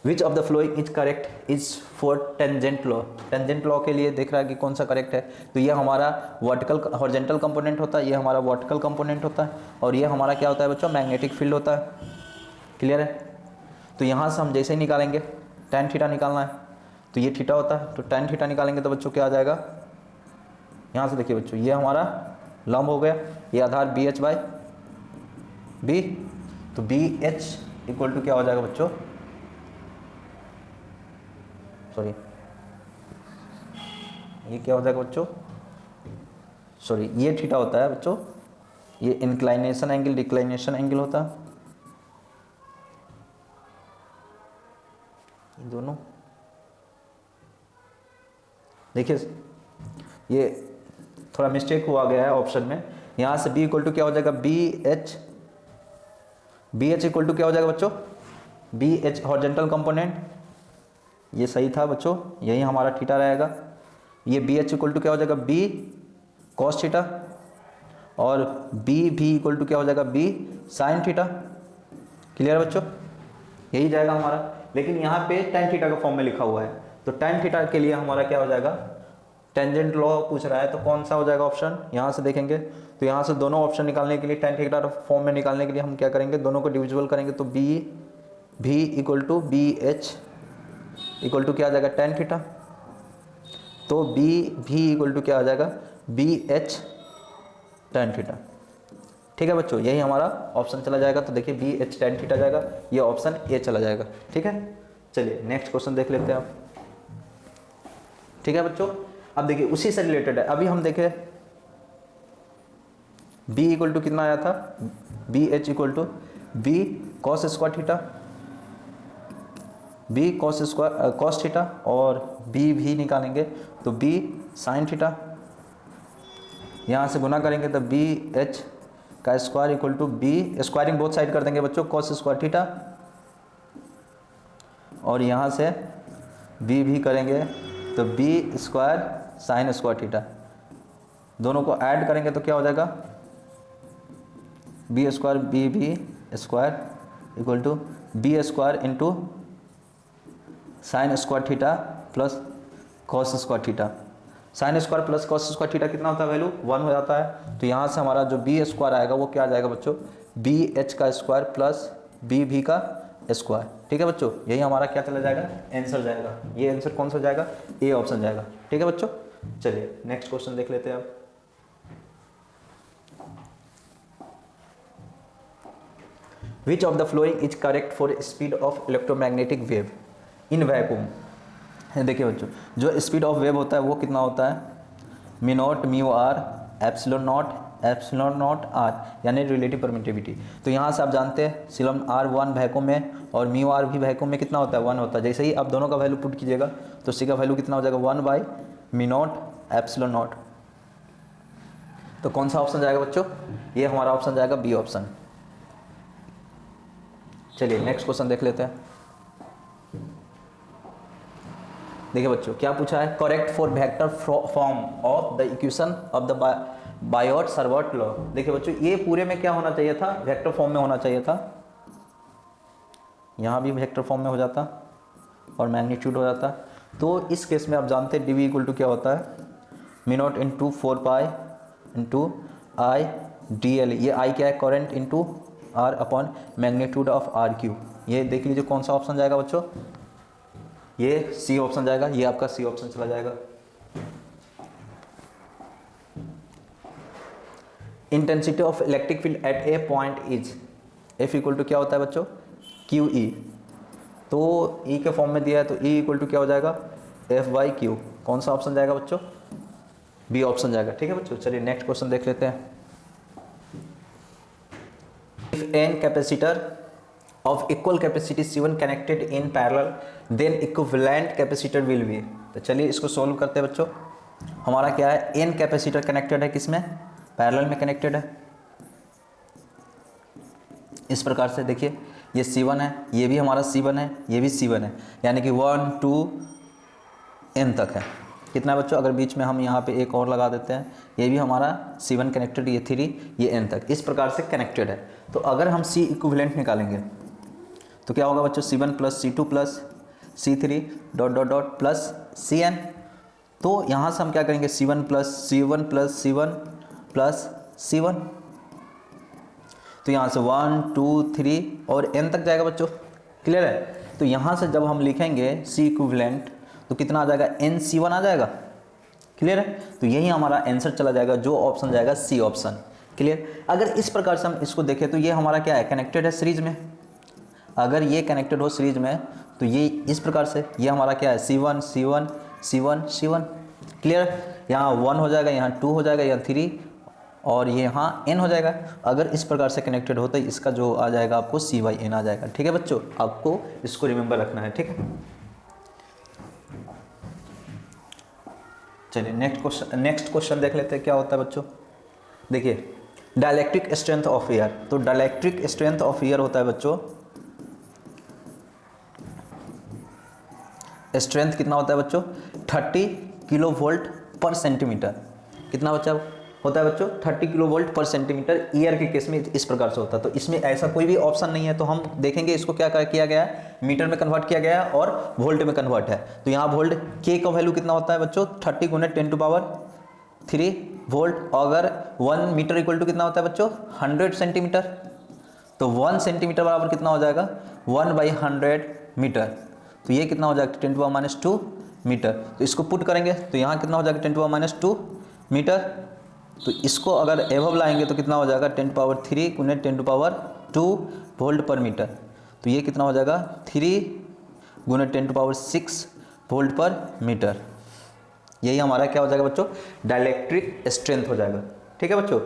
Speaker 1: विच of the following is correct is for tangent law. Tangent law के लिए देख रहा है कि कौन सा करेक्ट है, तो ये हमारा वर्टिकल हॉरिजॉन्टल कंपोनेंट होता है, ये हमारा वर्टिकल कंपोनेंट होता है, और ये हमारा क्या होता है बच्चों, मैग्नेटिक फील्ड होता है। क्लियर है। तो यहाँ से हम जैसे ही निकालेंगे, tan थीटा निकालना है तो ये थीटा होता है, तो tan थीटा निकालेंगे तो बच्चों क्या आ जाएगा, यहाँ से देखिए बच्चों, ये हमारा लंब हो गया, ये आधार बी एच बाई बी, तो बी एच इक्वल टू क्या हो जाएगा बच्चों, सॉरी ये क्या हो जाएगा बच्चों, सॉरी ये थीटा होता है बच्चों, ये इंक्लाइनेशन एंगल डिक्लाइनेशन एंगल होता है, ये दोनों देखिए, ये थोड़ा मिस्टेक हुआ गया है ऑप्शन में। यहाँ से b इक्वल टू क्या हो जाएगा, बी एच इक्वल टू क्या हो जाएगा बच्चों, बी एच हॉरिजॉन्टल कंपोनेंट, ये सही था बच्चों, यही हमारा थीटा रहेगा। ये बी एच इक्वल टू क्या हो जाएगा, बी कॉस थीटा, और बी भी इक्वल टू क्या हो जाएगा, बी साइन थीटा। क्लियर बच्चों, यही जाएगा हमारा। लेकिन यहाँ पे tan थीटा का फॉर्म में लिखा हुआ है, तो tan थीटा के लिए हमारा क्या हो जाएगा, टेंजेंट लॉ पूछ रहा है तो कौन सा हो जाएगा ऑप्शन, यहाँ से देखेंगे तो यहाँ से दोनों ऑप्शन निकालने के लिए, tan थीटा फॉर्म में निकालने के लिए हम क्या करेंगे, दोनों को डिविजिबल करेंगे, तो बी भी equal to B H equal to क्या आ जाएगा, tan थीटा, तो बी भी इक्वल टू क्या आ जाएगा, बी एच tan थीटा। ठीक है बच्चों, यही हमारा ऑप्शन चला जाएगा। तो देखिए बी एच tan थीटा जाएगा, ये ऑप्शन ए चला जाएगा। ठीक है, चलिए नेक्स्ट क्वेश्चन देख लेते हैं आप। ठीक है बच्चों, अब देखिए उसी से रिलेटेड है। अभी हम देखें b इक्वल टू कितना आया था, B H equal to B cos square theta B cos theta और बी भी निकालेंगे तो बी साइन थीटा, यहाँ से गुना करेंगे तो बी एच का square equal to B, squaring both side कर देंगे बच्चों, कॉस स्क्वायर थीटा, और यहाँ से बी भी करेंगे तो B square sine square theta, दोनों को ऐड करेंगे तो क्या हो जाएगा, B square B square equal to B square into sine square theta plus cos square theta. Sine square plus cos square theta कितना होता है, वैल्यू 1 हो जाता है। तो यहाँ से हमारा जो बी स्क्वायर आएगा वो क्या आ जाएगा बच्चों, बी एच का स्क्वायर प्लस बी भी का स्क्वायर। ठीक है बच्चों, यही हमारा क्या चला जाएगा, आंसर जाएगा। ये आंसर कौन सा जाएगा, ए ऑप्शन जाएगा। ठीक है बच्चों, चलिए नेक्स्ट क्वेश्चन देख लेते हैं अब। Which of the following is correct for speed of electromagnetic wave in vacuum? देखिए बच्चों, जो स्पीड ऑफ वेव होता है वो कितना होता है, mu nought mu R epsilon nought R, यानी रिलेटिव परमिटिविटी। तो यहाँ से आप जानते हैं सिलम आर 1 वैक्यूम में और म्यू आर भी वैक्यूम में कितना होता है, 1 होता है। जैसे ही आप दोनों का वैल्यू पुट कीजिएगा तो सी का वैल्यू कितना हो जाएगा, 1 by me not epsilon not. तो कौन सा ऑप्शन जाएगा बच्चों, ये हमारा ऑप्शन जाएगा बी ऑप्शन। चलिए नेक्स्ट क्वेश्चन देख लेते हैं। देखिए बच्चों क्या पूछा है, correct for vector form of the equation of the Biot Savart law. देखिए बच्चों ये पूरे में क्या होना चाहिए था, वेक्टर फॉर्म में होना चाहिए था, यहाँ भी वेक्टर फॉर्म में हो जाता और मैग्नीट्यूड हो जाता। तो इस केस में आप जानते हैं डी वी इक्वल टू क्या होता है, mu nought into 4 pi into I D L. ये आई क्या है, current into R upon magnitude of R Q. ये देख लीजिए कौन सा ऑप्शन जाएगा बच्चों, ये सी ऑप्शन जाएगा, ये आपका सी ऑप्शन चला जाएगा। Intensity of electric field at a point is F equal to क्या होता है बच्चों, क्यू ई। तो ई के फॉर्म में दिया है तो ई इक्वल टू क्या हो जाएगा, एफ बाई क्यू। कौन सा ऑप्शन जाएगा बच्चों, बी ऑप्शन जाएगा। ठीक है बच्चों, चलिए नेक्स्ट क्वेश्चन देख लेते हैं। If n capacitor of equal capacity C1 connected in parallel, then equivalent capacitor will be। तो चलिए इसको सोल्व करते हैं बच्चों। हमारा क्या है, n कैपेसिटर कनेक्टेड है, किसमें, पैरेलल में कनेक्टेड है। इस प्रकार से देखिए ये C1 है, ये भी हमारा C1 है, ये भी C1 है, यानी कि 1 2 n तक है। कितना है बच्चों, अगर बीच में हम यहाँ पे एक और लगा देते हैं, ये भी हमारा C1 कनेक्टेड, ये 3, ये n तक, इस प्रकार से कनेक्टेड है। तो अगर हम C इक्विवेलेंट निकालेंगे तो क्या होगा बच्चों, C1 plus C2 plus C3 dot dot dot plus Cn। तो यहाँ से हम क्या करेंगे, C1 plus C1 plus C1 plus C1। तो यहाँ से 1 2 3 और n तक जाएगा बच्चों, क्लियर है। तो यहाँ से जब हम लिखेंगे C इक्विवेलेंट तो कितना आ जाएगा, NC1 आ जाएगा, क्लियर है। तो यही हमारा आंसर चला जाएगा, जो ऑप्शन जाएगा सी ऑप्शन, क्लियर। अगर इस प्रकार से हम इसको देखें तो ये हमारा क्या है, कनेक्टेड है सीरीज में। अगर ये कनेक्टेड हो सीरीज में तो ये इस प्रकार से, ये हमारा क्या है, C1 C1 C1 C1, clear. यहाँ 1 हो जाएगा, यहाँ 2 हो जाएगा, यहाँ 3 और ये यहाँ n हो जाएगा। अगर इस प्रकार से कनेक्टेड होता है इसका जो आ जाएगा आपको C/n आ जाएगा। ठीक है बच्चों, आपको इसको रिमेंबर रखना है, ठीक है। चलिए नेक्स्ट क्वेश्चन देख लेते हैं क्या होता है बच्चों। देखिए डायलैक्ट्रिक स्ट्रेंथ ऑफ एयर। तो डायलैक्ट्रिक स्ट्रेंथ ऑफ एयर होता है बच्चों, स्ट्रेंथ कितना होता है बच्चों, 30 किलो वोल्ट पर सेंटीमीटर। कितना बच्चा होता है बच्चों, 30 किलो वोल्ट पर सेंटीमीटर। ईयर के केस में इस प्रकार से होता है। तो इसमें ऐसा कोई भी ऑप्शन नहीं है, तो हम देखेंगे इसको क्या किया गया है, मीटर में कन्वर्ट किया गया है और वोल्ट में कन्वर्ट है। तो यहाँ वोल्ट के का वैल्यू कितना होता है बच्चों, 30 गुने 10⁻³ वोल्ट। अगर 1 मीटर इक्वल टू कितना होता है बच्चों, 100 सेंटीमीटर। तो 1 सेंटीमीटर बराबर कितना हो जाएगा, 1/100 मीटर। तो ये कितना हो जाएगा, 10⁻² मीटर। तो इसको पुट करेंगे तो यहाँ कितना हो जाएगा, 10⁻² मीटर। तो इसको अगर एवब लाएंगे तो कितना हो जाएगा, 10⁻³ गुने 10⁻² वोल्ट पर मीटर। तो ये कितना हो जाएगा, 3 गुने 10⁻6 वोल्ट पर मीटर। यही हमारा क्या हो जाएगा बच्चों, डायलैक्ट्रिक स्ट्रेंथ हो जाएगा। ठीक है बच्चों,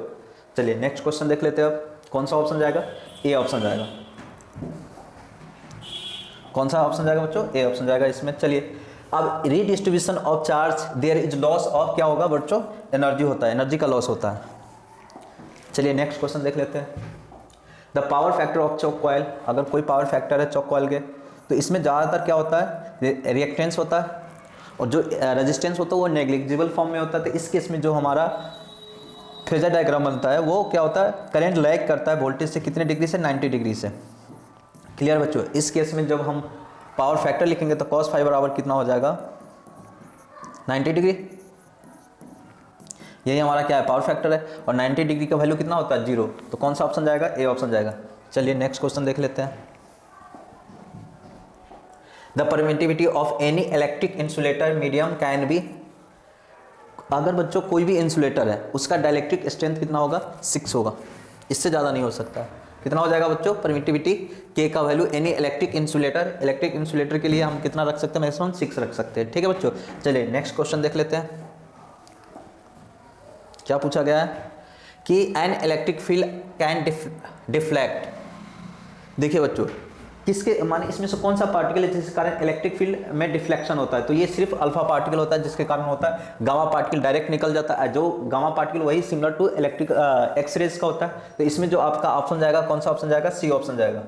Speaker 1: चलिए नेक्स्ट क्वेश्चन देख लेते हैं। अब कौन सा ऑप्शन जाएगा, ए ऑप्शन जाएगा। कौन सा ऑप्शन जाएगा बच्चों? ए ऑप्शन जाएगा इसमें। चलिए अब redistribution of charge there is loss of क्या होगा बच्चों? एनर्जी होता है, एनर्जी का लॉस होता है। चलिए नेक्स्ट क्वेश्चन देख लेते हैं। The power factor of chalk coil, अगर कोई पावर फैक्टर है चॉक कॉइल के तो इसमें ज़्यादातर क्या होता है? रिएक्टेंस होता है और जो रेजिस्टेंस होता है वो नेग्लिजिबल फॉर्म में होता है। तो इस केस में जो हमारा फेजर डायग्राम बनता है वो क्या होता है? करंट लैग करता है वोल्टेज से कितने डिग्री से? 90 डिग्री से। क्लियर बच्चों? इस केस में जब हम पावर फैक्टर लिखेंगे तो cos फाइव बराबर कितना हो जाएगा? 90 डिग्री। यही हमारा क्या है? पावर फैक्टर है और 90 डिग्री का वैल्यू कितना होता है? 0। तो कौन सा ऑप्शन जाएगा? ए ऑप्शन जाएगा। चलिए नेक्स्ट क्वेश्चन देख लेते हैं। The permittivity of any electric insulator medium can be, अगर बच्चों कोई भी इंसुलेटर है उसका डाइलेक्ट्रिक स्ट्रेंथ कितना होगा? 6 होगा, इससे ज़्यादा नहीं हो सकता। कितना हो जाएगा बच्चों? परमिटिविटी के का वैल्यू एनी इलेक्ट्रिक इंसुलेटर के लिए हम कितना रख सकते हैं? मैक्सिमम 6 रख सकते हैं। ठीक है बच्चों, चलिए नेक्स्ट क्वेश्चन देख लेते हैं। क्या पूछा गया है कि an electric field can deflect. देखिए बच्चों, किसके माने इसमें से कौन सा पार्टिकल है जिसके कारण इलेक्ट्रिक फील्ड में डिफ्लेक्शन होता है? तो ये सिर्फ अल्फा पार्टिकल होता है जिसके कारण होता है। गामा पार्टिकल डायरेक्ट निकल जाता है, जो गामा पार्टिकल वही सिमिलर टू इलेक्ट्रिक एक्सरेज का होता है। तो इसमें जो आपका ऑप्शन जाएगा कौन सा ऑप्शन जाएगा? सी ऑप्शन जाएगा।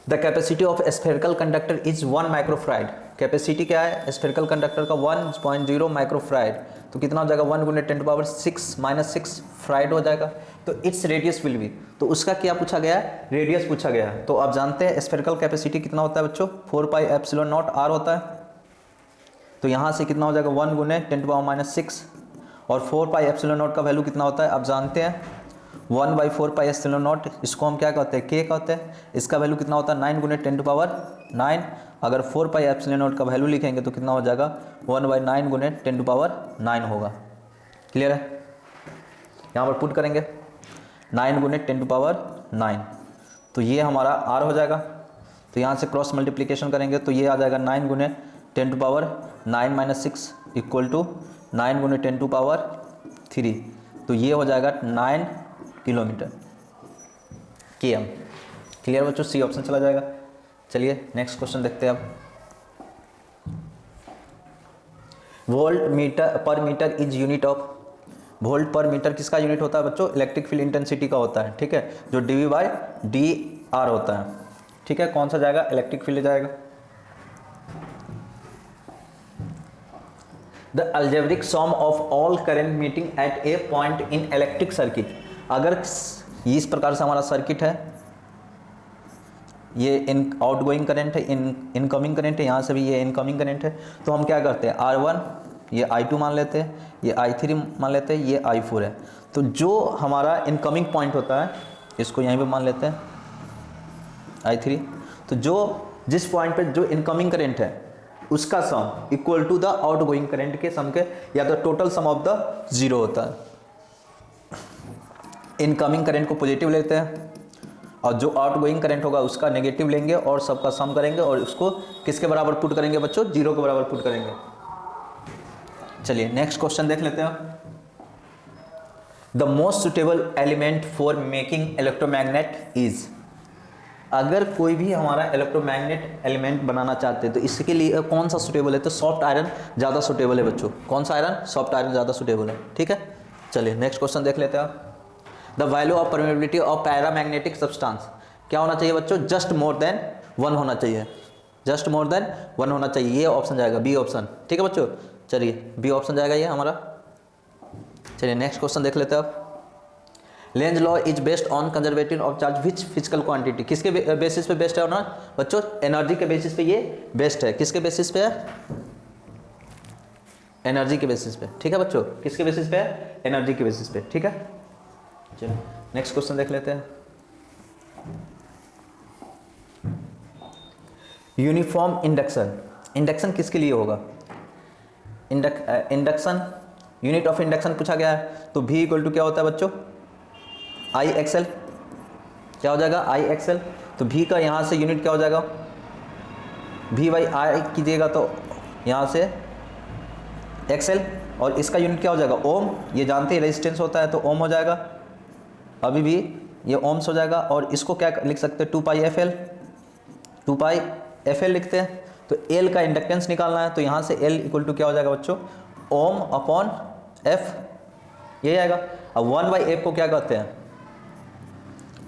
Speaker 1: The capacity of spherical conductor is 1 microfarad. Capacity क्या है स्फेरिकल कंडक्टर का? 1.0 माइक्रोफराड। तो कितना हो जाएगा? 1 × 10⁻6 फ्राइड हो जाएगा। तो इट्स रेडियस विल बी, तो उसका क्या पूछा गया है? रेडियस पूछा गया है। तो आप जानते हैं स्फेरिकल कैपेसिटी कितना होता है बच्चों? 4πε0r होता है। तो यहाँ से कितना हो जाएगा? 1 × 10⁻6 और 4πε0 का वैल्यू कितना होता है आप जानते हैं? 1/4πε0। इसको हम क्या कहते हैं? के कहते हैं। इसका वैल्यू कितना होता है? 9 × 10⁻9। अगर 4πε0 का वैल्यू लिखेंगे तो कितना हो जाएगा? 1/9 × 10⁻9 होगा। क्लियर है? यहाँ पर पुट करेंगे 9 × 10⁻9, तो ये हमारा r हो जाएगा। तो यहाँ से क्रॉस मल्टीप्लिकेशन करेंगे तो ये आ जाएगा 9 × 10⁻9 - 6 = 9 × 10⁻3। तो ये हो जाएगा 9 किलोमीटर km। क्लियर बच्चों? सी ऑप्शन चला जाएगा। चलिए नेक्स्ट क्वेश्चन देखते हैं अब। Volt metre per metre is unit of, volt per metre किसका यूनिट होता है बच्चों? इलेक्ट्रिक फील्ड इंटेंसिटी का होता है। ठीक है, जो dV/dr होता है। ठीक है, कौन सा जाएगा? इलेक्ट्रिक फील्ड जाएगा। The algebraic sum of all current meeting at a point in electric circuit. अगर इस प्रकार से हमारा सर्किट है, ये इन आउटगोइंग करंट है, इनकमिंग करंट है, यहाँ से भी ये इनकमिंग करंट है। तो हम क्या करते हैं? R1 ये I2 मान लेते हैं, ये I3 मान लेते हैं, ये I4 है। तो जो हमारा इनकमिंग पॉइंट होता है इसको यहीं पे मान लेते हैं I3। तो जो जिस पॉइंट पे जो इनकमिंग करंट है उसका sum equal to the outgoing current के सम के, या तो टोटल सम ऑफ द 0 होता है। इनकमिंग करंट को पॉजिटिव लेते हैं और जो आउटगोइंग करंट होगा उसका नेगेटिव लेंगे और सबका सम करेंगे और उसको किसके बराबर पुट करेंगे बच्चों? 0 के बराबर पुट करेंगे। चलिए नेक्स्ट क्वेश्चन देख लेते हैं। The most suitable element for making electromagnet is. अगर कोई भी हमारा इलेक्ट्रोमैग्नेट एलिमेंट बनाना चाहते हैं तो इसके लिए कौन सा सुटेबल है? तो सॉफ्ट आयरन ज़्यादा सुटेबल है बच्चों। कौन सा आयरन? सॉफ्ट आयरन ज़्यादा सुटेबल है। ठीक है, चलिए नेक्स्ट क्वेश्चन देख लेते हैं। The value of permeability of paramagnetic substance क्या होना चाहिए बच्चों? जस्ट मोर देन 1 होना चाहिए। जस्ट मोर देन 1 होना चाहिए। ये ऑप्शन जाएगा, बी ऑप्शन। ठीक है बच्चों, चलिए बी ऑप्शन जाएगा ये हमारा। चलिए नेक्स्ट क्वेश्चन देख लेते हैं अब। Lenz law is based on conservative of charge which physical quantity. किसके बेसिस पे बेस्ड है ना बच्चों? एनर्जी के बेसिस पे ये बेस्ट है। किसके बेसिस पे है? एनर्जी के बेसिस पे। ठीक है बच्चों, किसके बेसिस पे है? एनर्जी के बेसिस पे। ठीक है, चलिए नेक्स्ट क्वेश्चन देख लेते हैं। Uniform induction. इंडक्शन किसके लिए होगा? इंडक्शन यूनिट ऑफ इंडक्शन पूछा गया है। तो V = क्या होता है बच्चों? IXL। क्या हो जाएगा? IXL। तो V का यहाँ से यूनिट क्या हो जाएगा? V/I कीजिएगा तो यहाँ से XL, और इसका यूनिट क्या हो जाएगा? ओम। ये जानते हैं रेजिस्टेंस होता है तो ओम हो जाएगा। अभी भी ये ओम्स हो जाएगा, और इसको क्या लिख सकते हैं 2 पाई एफ एल लिखते हैं। तो एल का इंडक्टेंस निकालना है, तो यहाँ से एल इक्वल टू क्या हो जाएगा बच्चों, ओम अपॉन एफ, यही आएगा। अब 1/f को क्या कहते हैं,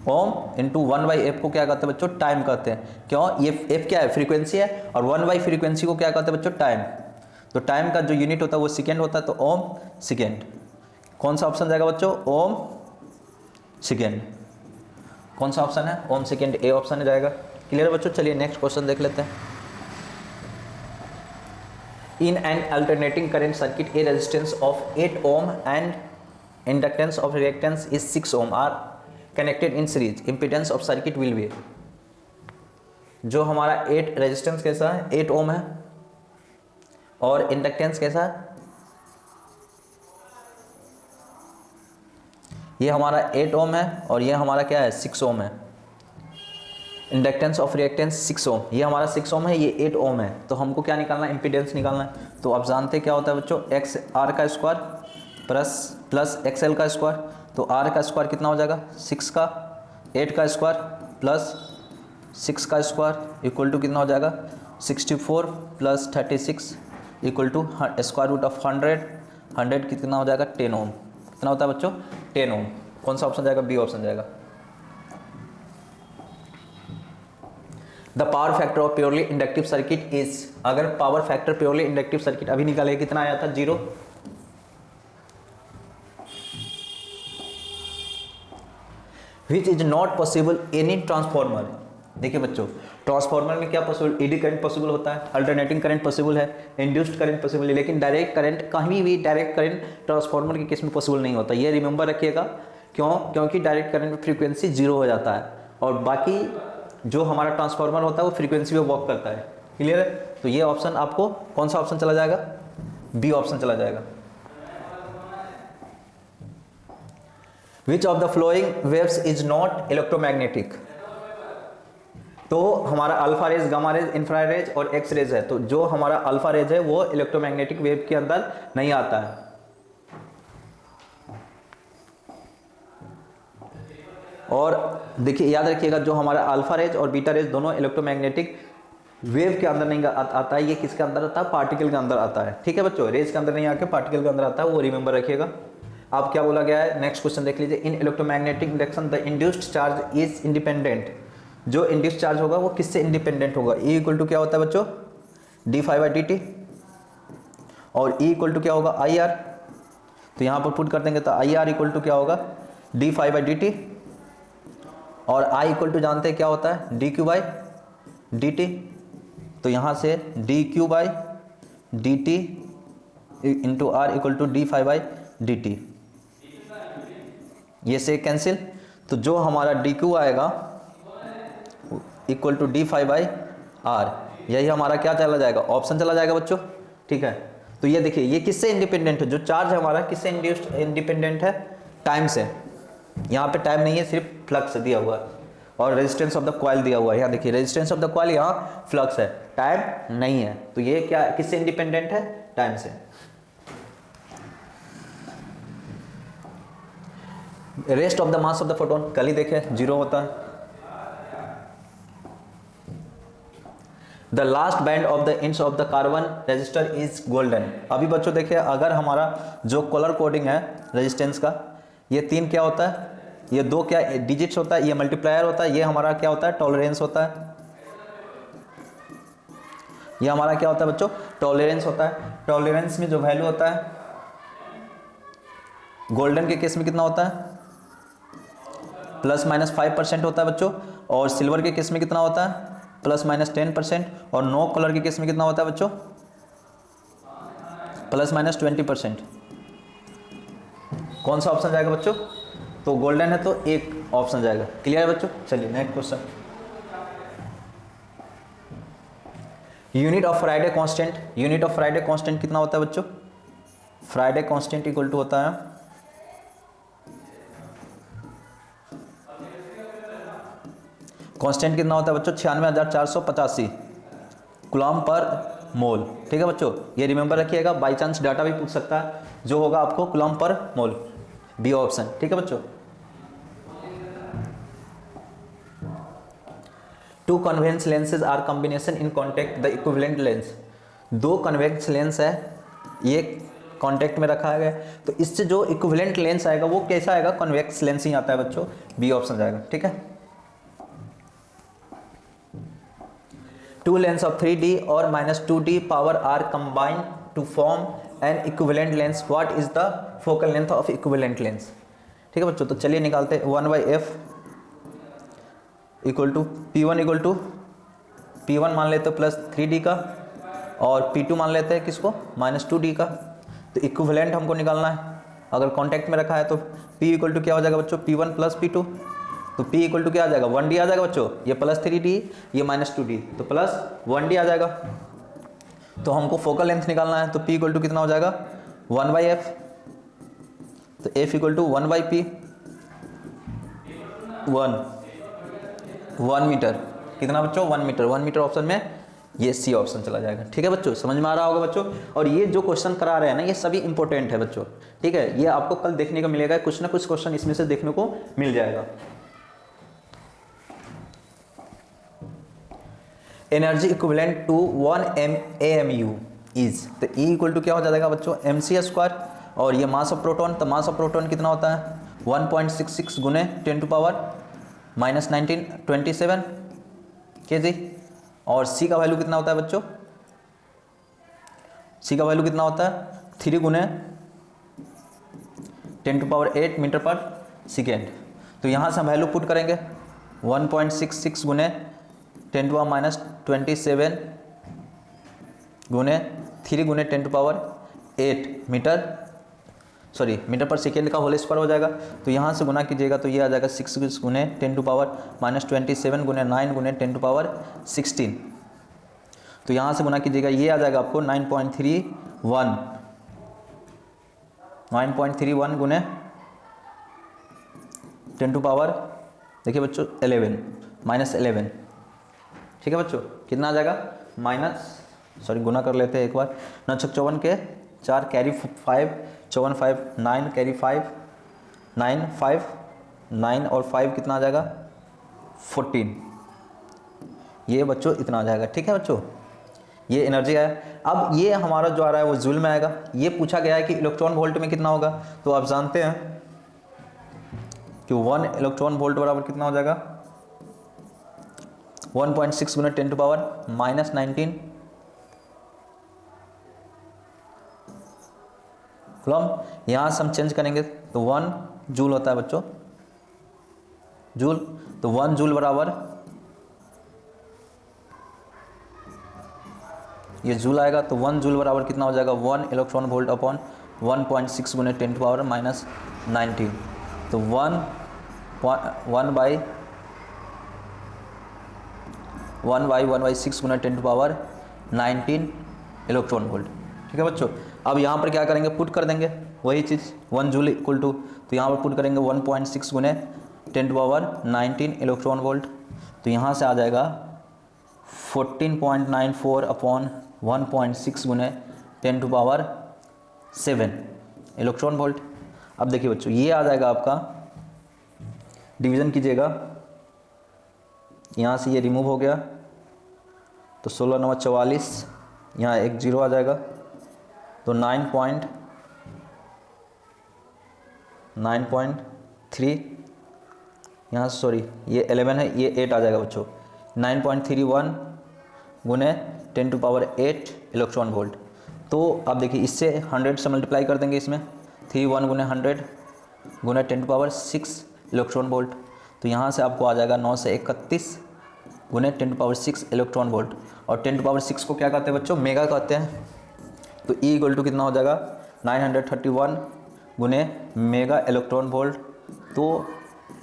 Speaker 1: ओम इंटू 1/f को क्या कहते हैं बच्चों, टाइम कहते हैं। क्यों, ये f क्या है, फ्रीक्वेंसी है, और 1 फ्रीक्वेंसी को क्या कहते हैं बच्चों, टाइम। तो टाइम का जो यूनिट होता है वो सेकेंड होता है, तो ओम सेकेंड। कौन सा ऑप्शन जाएगा बच्चों, ओम सेकेंड। कौन सा ऑप्शन है, ओम सेकेंड, ए ऑप्शन जाएगा। क्लियर बच्चों, चलिए नेक्स्ट क्वेश्चन देख लेते हैं। In an alternating current circuit a resistance of 8 ohm and inductance of reactance is 6 ohm are connected in series, impedance of circuit will be. जो हमारा 8 रेजिस्टेंस कैसा है, 8 ओम है, और इंडक्टेंस कैसा है, ये हमारा 8 ओम है, और ये हमारा क्या है, 6 ओम है। इंडक्टेंस ऑफ रिएक्टेंस 6 ओम, ये हमारा 6 ओम है, ये 8 ओम है। तो हमको क्या निकालना है, इम्पीडेंस निकालना है। तो आप जानते हैं क्या होता है बच्चों, एक्स आर का स्क्वायर प्लस एक्स एल का स्क्वायर। तो आर का स्क्वायर कितना हो जाएगा, 6 का, 8 का स्क्वायर प्लस 6 का स्क्वायर इक्वल टू कितना हो जाएगा, 64 plus 36 equal to square root of 100 कितना हो जाएगा, 10 ओम। कितना होता है बच्चों, 10 ओम। कौन सा ऑप्शन जाएगा, बी ऑप्शन जाएगा। The power factor of purely inductive circuit is, अगर power factor purely inductive circuit अभी निकाले कितना आया था, 0। Which is not possible any transformer. देखिए बच्चों, ट्रांसफॉर्मर में क्या पॉसिबल, एडी करंट पॉसिबल होता है, अल्टरनेटिंग करंट पॉसिबल है, इंड्यूस्ड करंट पॉसिबल है, लेकिन डायरेक्ट करंट, कहीं भी डायरेक्ट करंट ट्रांसफॉर्मर के केस में पॉसिबल नहीं होता। ये रिमेंबर रखिएगा। क्यों, क्योंकि डायरेक्ट करंट में फ्रीक्वेंसी 0 हो जाता है, और बाकी जो हमारा ट्रांसफॉर्मर होता है वो फ्रीक्वेंसी पे वर्क करता है। क्लियर है, तो ये ऑप्शन आपको कौन सा ऑप्शन चला जाएगा, बी ऑप्शन चला जाएगा। विच of the flowing waves is not electromagnetic. तो हमारा अल्फा रेज, गामा रेज, इंफ्रारेज और एक्स रेज है। तो जो हमारा अल्फा रेज है वो इलेक्ट्रोमैग्नेटिक वेव के अंदर नहीं आता है। और देखिए याद रखिएगा, जो हमारा अल्फा रेज और बीटा रेज दोनों इलेक्ट्रोमैग्नेटिक वेव के अंदर नहीं आता है। ये किसके अंदर आता है, पार्टिकल के अंदर आता है। ठीक है बच्चों, रेज के अंदर नहीं आके पार्टिकल के अंदर आता है, वो रिमेंबर रखिएगा। अब क्या बोला गया है, नेक्स्ट क्वेश्चन देख लीजिए। In electromagnetic induction the induced charge is independent. जो इंड्यूस्ड चार्ज होगा वो किससे इंडिपेंडेंट होगा, E इक्वल टू क्या होता है बच्चों, d∅dt, और E इक्वल टू क्या होगा, IR। तो यहाँ पर पुट कर देंगे तो IR इक्वल टू क्या होगा, d∅dt, और I इक्वल टू जानते हैं क्या होता है, dq/dt। तो यहाँ से dq/dt into R equal to d∅dt, ये से कैंसिल। तो जो हमारा dq आएगा इक्वल टू d∅/r, यही हमारा क्या चला जाएगा, ऑप्शन चला जाएगा बच्चों। ठीक है, तो ये देखिए ये किससे इंडिपेंडेंट है, जो चार्ज है हमारा किससे इंडिपेंडेंट है, टाइम से। यहाँ पे टाइम नहीं है, सिर्फ फ्लक्स दिया हुआ है, और रेजिस्टेंस ऑफ द कॉइल दिया हुआ है। यहाँ देखिए रेजिस्टेंस ऑफ द कॉइल, यहाँ फ्लक्स है, टाइम नहीं है। तो ये क्या किससे इंडिपेंडेंट है, टाइम से। Rest of the mass of the photon कल ही देखे 0 होता है। The last band of the inch of the carbon register is golden. अभी बच्चों देखिए, अगर हमारा जो कलर कोडिंग है रेजिस्टेंस का, ये 3 क्या होता है, ये 2 क्या डिजिट्स होता है, ये मल्टीप्लायर होता है, ये हमारा क्या होता है, टॉलरेंस होता है। ये हमारा क्या होता है बच्चों, टॉलरेंस होता है। टॉलरेंस में जो वैल्यू होता है, गोल्डन के केस में कितना होता है, ±5% होता है बच्चों, और सिल्वर के केस में कितना होता है, ±10%, और नो कलर के केस में कितना होता है बच्चों, ±20%। कौन सा ऑप्शन जाएगा बच्चों, तो गोल्डन है तो एक ऑप्शन जाएगा। क्लियर है बच्चों, चलिए next question. Unit of Friday constant, unit of Friday constant कितना होता है बच्चों, फ्राइडे कांस्टेंट इक्वल टू होता है कांस्टेंट कितना होता है बच्चों, 96,485 कूलम पर मोल। ठीक है बच्चों, ये रिमेंबर रखिएगा, बाई चांस डाटा भी पूछ सकता है, जो होगा आपको कूलम पर मोल, बी ऑप्शन। ठीक है बच्चों। Two convex lenses are combination in contact the equivalent lens. दो कन्वेक्स लेंस है, ये कॉन्टेक्ट में रखा गया, तो इससे जो इक्विवेलेंट लेंस आएगा वो कैसा आएगा, कन्वेक्स लेंस ही आता है बच्चों, बी ऑप्शन जाएगा। ठीक है, टू लेंस ऑफ 3D और -2D power are combined to form an equivalent lens, what is the focal length of equivalent lens. ठीक है बच्चों, तो चलिए निकालते हैं 1/f equal to P1 equal to P1 मान लेते हो प्लस 3D का, और P2 मान लेते हैं किसको, -2D का। तो इक्विवेलेंट हमको निकालना है, अगर कॉन्टैक्ट में रखा है तो P इक्वल टू क्या हो जाएगा बच्चों, P1 प्लस P2, तो P इक्वल टू क्या आ जाएगा, 1D आ जाएगा बच्चों, ये प्लस 3D, ये -2D, तो प्लस 1D आ जाएगा। तो हमको फोकल लेंथ निकालना है, तो P इक्वल टू कितना हो जाएगा, 1/f, तो F equal to 1/P, 1 metre, कितना बच्चों, 1 मीटर, 1 मीटर ऑप्शन में ये सी ऑप्शन चला जाएगा। ठीक है बच्चों, समझ में आ रहा होगा बच्चों। और ये जो क्वेश्चन करा रहे हैं ना, ये सभी इंपॉर्टेंट है बच्चों। ठीक है, ये आपको कल देखने को मिलेगा, कुछ ना कुछ क्वेश्चन इसमें से देखने को मिल जाएगा। Energy equivalent to 1 AMU is, तो E इक्वल टू क्या हो जाएगा बच्चों, mc², और ये मास ऑफ प्रोटॉन, तो मास ऑफ प्रोटॉन कितना होता है, 1.66 गुने 10 टू पावर -19 27 kg, और C का वैल्यू कितना होता है बच्चों, C का वैल्यू कितना होता है, 3 गुने 10 टू पावर 8 मीटर पर सेकेंड। तो यहाँ से हम वैल्यू पुट करेंगे, 1.66 गुने 10 टू पावर -27 गुने 3 गुने 10 टू पावर 8 मीटर पर सेकेंड का होल स्क्वायर हो जाएगा। तो यहाँ से गुना कीजिएगा तो ये आ जाएगा 6 गुने 10 टू पावर -27 गुने 9 गुने 10 टू पावर 16। तो यहाँ से गुना कीजिएगा, ये आ जाएगा आपको 9.31 गुने 10 टू पावर, देखिए बच्चों 11 -11। ठीक है बच्चों, कितना आ जाएगा, गुना कर लेते हैं एक बार, 9 × 54 के 4 कैरी 5 54 5 9 कैरी 5 9 5 9 और 5 कितना आ जाएगा 14, ये बच्चों इतना आ जाएगा। ठीक है बच्चों, ये एनर्जी है। अब ये हमारा जो आ रहा है वो जूल में आएगा। ये पूछा गया है कि इलेक्ट्रॉन वोल्ट में कितना होगा, तो आप जानते हैं कि 1 इलेक्ट्रॉन वोल्ट बराबर कितना हो जाएगा, 1.6 गुना 10 टू पावर -19 कूलम। यहाँ से हम चेंज करेंगे तो 1 जूल होता है बच्चों, जूल, तो 1 जूल बराबर ये जूल आएगा, तो 1 जूल बराबर कितना हो जाएगा, 1 इलेक्ट्रॉन वोल्ट अपॉन 1.6 गुने 10 टू पावर -19, तो 1 बाई 1/6 गुना 10 टू पावर 19 इलेक्ट्रॉन वोल्ट। ठीक है बच्चों, अब यहाँ पर क्या करेंगे, पुट कर देंगे वही चीज़, 1 जूल इक्वल टू, तो यहाँ पर पुट करेंगे 1.6 गुने 10 टू पावर 19 इलेक्ट्रॉन वोल्ट, तो यहाँ से आ जाएगा 14.94 अपॉन 1.6 गुने 10 टू पावर 7 इलेक्ट्रॉन वोल्ट। अब देखिए बच्चों, ये आ जाएगा आपका, डिवीज़न कीजिएगा, यहाँ से ये रिमूव हो गया, तो 16 9 44, यहाँ एक जीरो आ जाएगा, तो 9.3, यहाँ सॉरी ये 11 है, ये 8 आ जाएगा बच्चों, 9.31 गुने 10 टू पावर 8 इलेक्ट्रॉन वोल्ट। तो अब देखिए इससे 100 से मल्टीप्लाई कर देंगे, इसमें 31 गुने 100 गुने 10 टू पावर 6 इलेक्ट्रॉन वोल्ट, तो यहाँ से आपको आ जाएगा 9 से 31 गुने 10 टू पावर 6 इलेक्ट्रॉन वोल्ट। और 10 टू पावर 6 को क्या कहते हैं बच्चों, मेगा कहते हैं। तो E इक्वल टू कितना हो जाएगा, 931 गुने मेगा इलेक्ट्रॉन वोल्ट, तो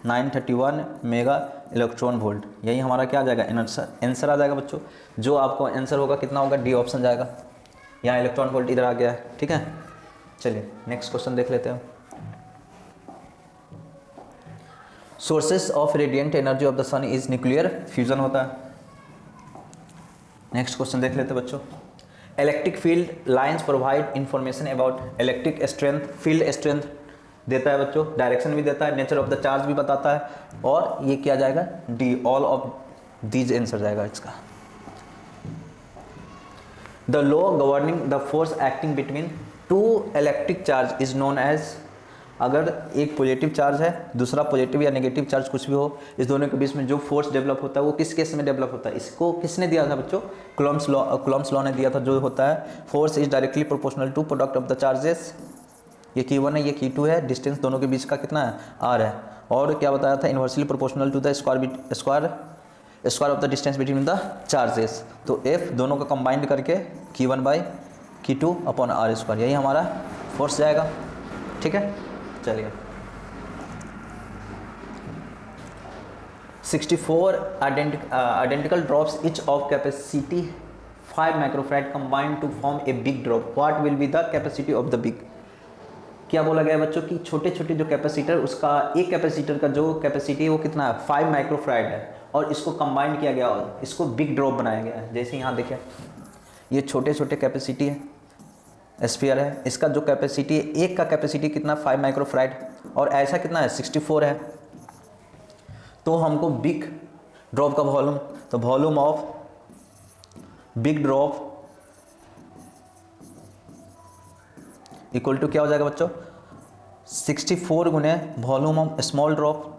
Speaker 1: 931 मेगा इलेक्ट्रॉन वोल्ट, यही हमारा क्या आ जाएगा, आंसर आ जाएगा बच्चों। जो आपको आंसर होगा कितना होगा, डी ऑप्शन जाएगा। यहाँ इलेक्ट्रॉन वोल्ट इधर आ गया है। ठीक है, चलिए नेक्स्ट क्वेश्चन देख लेते हैं। Sources of radiant energy of the sun is nuclear fusion होता है। नेक्स्ट क्वेश्चन देख लेते हैं बच्चों। Electric field lines provide information about electric strength, field strength देता है बच्चों, डायरेक्शन भी देता है, नेचर ऑफ द चार्ज भी बताता है, और ये किया जाएगा D, all of these answer जाएगा इसका। The law governing the force acting between two electric charge is known as, अगर एक पॉजिटिव चार्ज है दूसरा पॉजिटिव या नेगेटिव चार्ज कुछ भी हो, इस दोनों के बीच में जो फोर्स डेवलप होता है वो किस केस में डेवलप होता है, इसको किसने दिया था बच्चों, कूलम्ब्स लॉ ने दिया था, जो होता है force is directly proportional to product of the charges, ये Q1 है ये Q2 है, डिस्टेंस दोनों के बीच का कितना है R है, और क्या बताया था inversely proportional to the square of the distance between the charges, तो F दोनों का कंबाइंड करके Q1/Q2 अपॉन R², यही हमारा फोर्स जाएगा। ठीक है, चलिए 64 identical drops each of capacity 5 microfarad combined to form a big drop, what will be the capacity of the big, क्या बोला गया बच्चों कि छोटे छोटे जो कैपेसिटर, उसका एक कैपेसिटर का जो कैपेसिटी है वो कितना है 5 माइक्रोफैराड है, और इसको कंबाइन किया गया और इसको बिग ड्रॉप बनाया गया है। जैसे यहाँ देखिए ये छोटे छोटे कैपेसिटी है, स्फीयर है, इसका जो कैपेसिटी है एक का कैपेसिटी कितना 5 माइक्रोफैराड, और ऐसा कितना है 64 है, तो हमको बिग ड्रॉप का वॉल्यूम, तो volume of big drop equal to क्या हो जाएगा बच्चों 64 गुने वॉल्यूम ऑफ स्मॉल ड्रॉप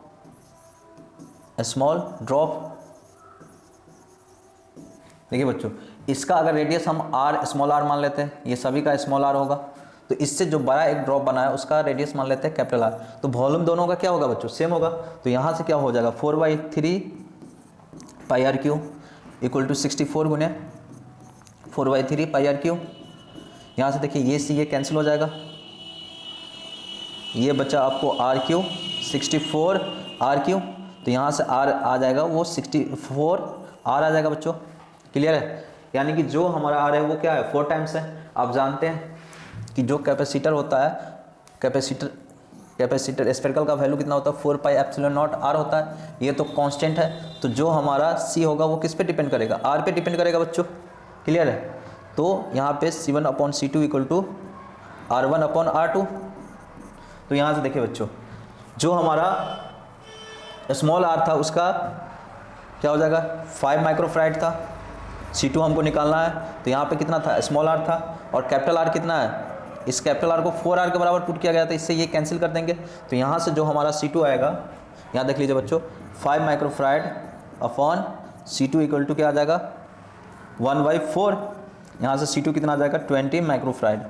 Speaker 1: देखिए बच्चों, इसका अगर रेडियस हम r स्मॉल r मान लेते हैं, ये सभी का स्मॉल r होगा, तो इससे जो बड़ा एक ड्रॉप बना है उसका रेडियस मान लेते हैं कैपिटल R, तो वॉल्यूम दोनों का क्या होगा बच्चों सेम होगा, तो यहाँ से क्या हो जाएगा 4/3 πr³ इक्वल टू 64 गुने 4/3 πr³, यहाँ से देखिए ये ये कैंसिल हो जाएगा, ये बचा आपको r³ 64 r³, तो यहाँ से r आ जाएगा वो 64 r आ जाएगा बच्चों, क्लियर है, यानी कि जो हमारा r है वो क्या है 4 टाइम्स है। आप जानते हैं कि जो कैपेसिटर होता है, कैपेसिटर स्फेरिकल का वैल्यू कितना होता है 4πε0 r होता है, ये तो कांस्टेंट है, तो जो हमारा c होगा वो किस पे डिपेंड करेगा, r पे डिपेंड करेगा बच्चों, क्लियर है, तो यहाँ पे C1/C2 इक्वल टू R1/R2, तो यहाँ से देखिए बच्चों जो हमारा स्मॉल r था उसका क्या हो जाएगा 5 माइक्रोफैराड था, C2 हमको निकालना है, तो यहाँ पे कितना था स्मॉल r था, और कैपिटल R कितना है, इस कैपिटल R को 4r के बराबर पुट किया गया था, इससे ये कैंसिल कर देंगे, तो यहाँ से जो हमारा C2 आएगा, यहाँ देख लीजिए बच्चों 5 microfarad upon C2 equal to क्या आ जाएगा 1/4, यहाँ से C2 कितना आ जाएगा 20 microfarad,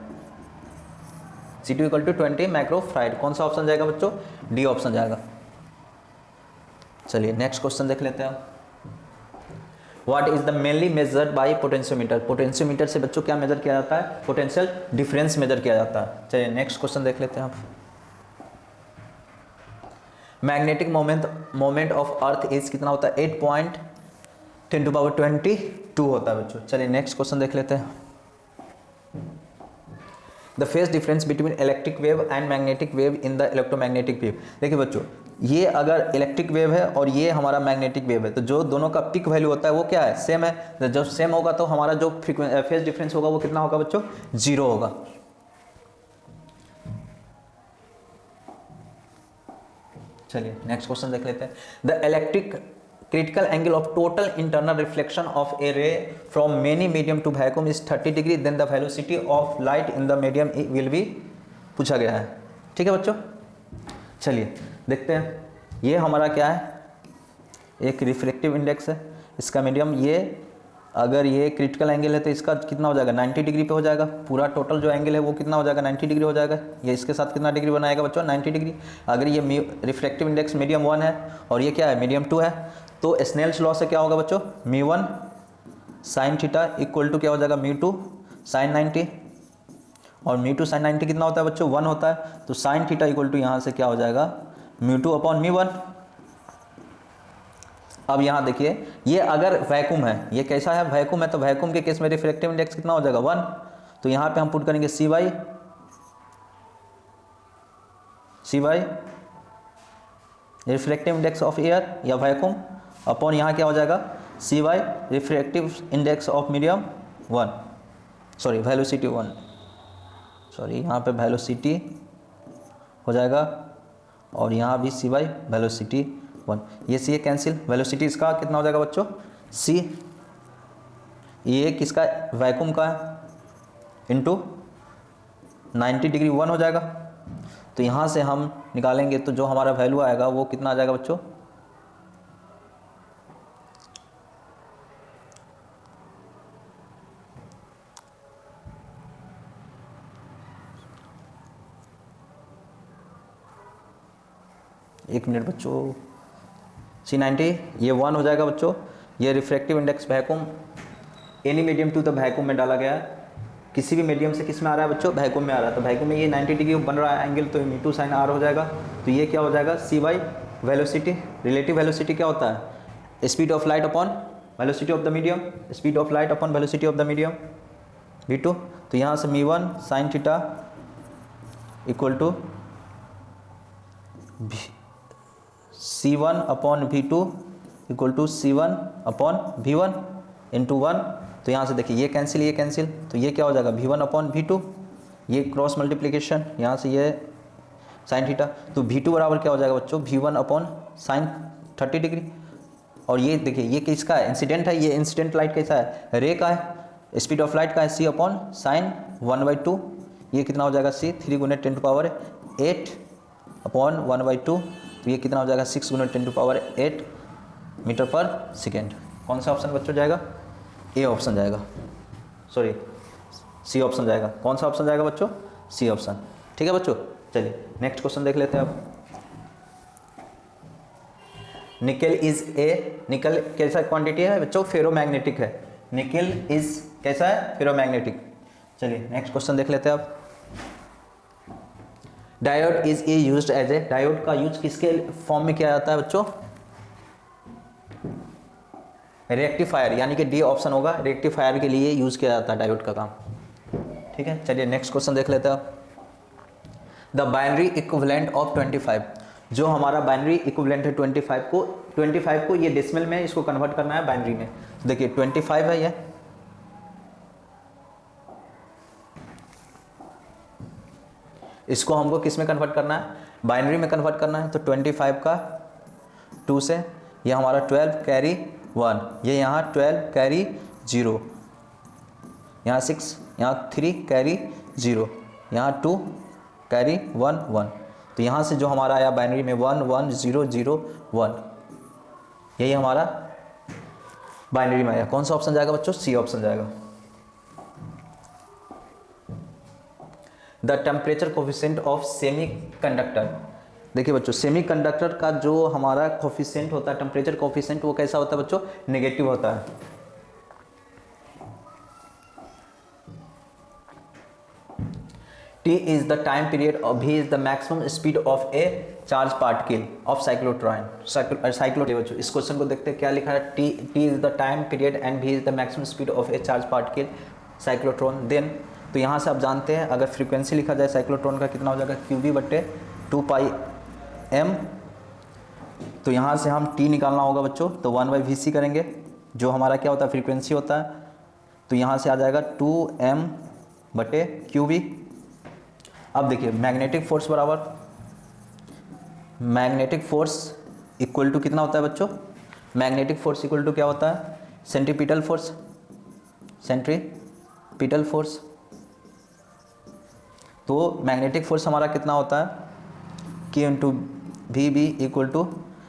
Speaker 1: C2 equal to 20 microfarad, कौन सा ऑप्शन जाएगा बच्चों डी ऑप्शन जाएगा। चलिए नेक्स्ट क्वेश्चन देख लेते हैं, what is the mainly measured by potentiometer, potentiometer से बच्चों क्या मेजर किया जाता है पोटेंशियल डिफरेंस मेजर किया जाता है। चलिए नेक्स्ट क्वेश्चन देख लेते हैं आप, magnetic moment of earth is कितना होता है 8.10⁻²2 होता है बच्चों। चलिए नेक्स्ट क्वेश्चन देख लेते हैं, the phase difference between electric wave and magnetic wave in the electromagnetic wave. देखिए बच्चों ये अगर इलेक्ट्रिक वेव है और ये हमारा मैग्नेटिक वेव है, तो जो दोनों का पिक वैल्यू होता है वो क्या है सेम है, तो जब सेम होगा तो हमारा जो फेज डिफरेंस होगा वो कितना होगा बच्चों 0 होगा। चलिए नेक्स्ट क्वेश्चन देख लेते हैं, the electric critical angle of total internal reflection of a ray from many medium to vacuum is 30 degree, then the velocity of light in the medium will be पूछा गया है। ठीक है बच्चों, चलिए देखते हैं, ये हमारा क्या है एक रिफ्रैक्टिव इंडेक्स है, इसका मीडियम, ये अगर ये क्रिटिकल एंगल है तो इसका कितना हो जाएगा 90 डिग्री पे हो जाएगा, पूरा टोटल जो एंगल है वो कितना हो जाएगा 90 डिग्री हो जाएगा, ये इसके साथ कितना डिग्री बनाएगा बच्चों 90 डिग्री। अगर ये रिफ्रैक्टिव इंडेक्स मीडियम 1 है और ये क्या है मीडियम 2 है, तो स्नेल्स लॉ से क्या होगा बच्चों μ1 sin थीटा इक्वल टू क्या हो जाएगा μ2 sin 90, और μ2 sin 90 कितना होता है बच्चों 1 होता है, तो sin थीटा इक्वल टू यहाँ से क्या हो जाएगा μ2/μ1। अब यहाँ देखिए ये अगर वैक्यूम है, ये कैसा है वैक्यूम है, तो वैक्यूम के केस में रिफ्रैक्टिव इंडेक्स कितना हो जाएगा 1, तो यहाँ पे हम पुट करेंगे cy refractive index of air या वैक्यूम अपॉन यहाँ क्या हो जाएगा cy refractive index of medium 1, sorry velocity 1, sorry यहाँ पे वेलोसिटी हो जाएगा और यहाँ भी cy वेलोसिटी 1, ये सी ए कैंसिल, वेलोसिटी इसका कितना हो जाएगा बच्चों सी, ये किसका वैक्यूम का है इंटू 90 डिग्री 1 हो जाएगा। तो यहाँ से हम निकालेंगे तो जो हमारा वैल्यू आएगा वो कितना आ जाएगा बच्चों, एक मिनट बच्चों, C90 ये 1 हो जाएगा बच्चों। ये refractive index vacuum any medium to the vacuum में डाला गया है, किसी भी मीडियम से किस में आ रहा है बच्चों वैक्यूम में आ रहा है। तो वैक्यूम में ये 90 डिग्री बन रहा है एंगल, तो m2 sin r हो जाएगा। तो ये क्या हो जाएगा c by velocity, relative velocity क्या होता है speed of light upon velocity of the medium, speed of light upon velocity of the medium v2। तो यहाँ से m1 sin theta equal to c1 upon v2 equal to c1 upon v1 into 1। तो यहाँ से देखिए ये कैंसिल, तो ये क्या हो जाएगा v1 अपॉन v2, ये क्रॉस मल्टीप्लिकेशन, यहाँ से ये साइन थीटा। तो v2 बराबर क्या हो जाएगा बच्चों v1 अपॉन साइन 30 डिग्री। और ये देखिए ये किसका है इंसिडेंट है, ये इंसिडेंट लाइट कैसा है रे का है, स्पीड ऑफ लाइट का है c अपॉन साइन 1/2, ये कितना हो जाएगा c 3 × 10⁸ अपॉन 1/2। तो ये कितना हो जाएगा 6 × 10⁸ मीटर पर सेकेंड। कौन सा ऑप्शन बच्चों जाएगा, ए ऑप्शन जाएगा, सॉरी सी ऑप्शन जाएगा। कौन सा ऑप्शन जाएगा बच्चों, सी ऑप्शन। ठीक है बच्चों, चलिए नेक्स्ट क्वेश्चन देख लेते हैं अब। निकल इज ए, निकल कैसा क्वांटिटी है बच्चों, फेरोमैग्नेटिक है। निकल इज कैसा है, फेरोमैग्नेटिक। चलिए नेक्स्ट क्वेश्चन देख लेते हैं अब। Diode is a used as a, diode का यूज किसके फॉर्म में किया जाता है बच्चों, रेक्टिफायर, यानी कि डी ऑप्शन होगा, रेक्टिफायर के लिए यूज किया जाता है डायोड का काम। ठीक है, चलिए नेक्स्ट क्वेश्चन देख लेते हैं। द बाइनरी इक्विवेलेंट ऑफ 25, जो हमारा बाइनरी इक्विवेलेंट है 25 को ये डेसिमल में इसको कन्वर्ट करना है बाइनरी में। तो देखिए 25 है ये, इसको हमको किस में कन्वर्ट करना है, बाइनरी में कन्वर्ट करना है। तो 25 का 2 से ये हमारा 12 कैरी 1, ये यहाँ 12 कैरी 0, यहाँ 6, यहाँ 3 कैरी 0, यहाँ 2 कैरी 1 1। तो यहाँ से जो हमारा आया बाइनरी में 1 1 0 0 1, यही हमारा बाइनरी में आया। कौन सा ऑप्शन जाएगा बच्चों, सी ऑप्शन जाएगा। The temperature coefficient of semi conductor, देखिए बच्चों सेमी कंडक्टर का जो हमारा कोफिशिएंट होता है, टेम्परेचर कोफिशिएंट, वो कैसा होता है बच्चों, नेगेटिव होता है। T is the time period of V is the maximum speed of a charge particle of cyclotron। बच्चों इस क्वेश्चन को देखते हैं क्या लिखा है, T is the time period and V is the maximum speed of a charge particle cyclotron। Then तो यहाँ से आप जानते हैं अगर फ्रीक्वेंसी लिखा जाए साइक्लोट्रॉन का कितना हो जाएगा QV/2πm। तो यहाँ से हम T निकालना होगा बच्चों, तो 1/Vc करेंगे, जो हमारा क्या होता है फ्रीक्वेंसी होता है। तो यहाँ से आ जाएगा 2m/QV। अब देखिए मैग्नेटिक फोर्स बराबर, मैग्नेटिक फोर्स इक्वल टू कितना होता है बच्चों, मैग्नेटिक फोर्स इक्वल टू क्या होता है, सेंट्रीपिटल फोर्स, सेंट्रीपिटल फोर्स। तो मैग्नेटिक फोर्स हमारा कितना होता है, Q/VB equal to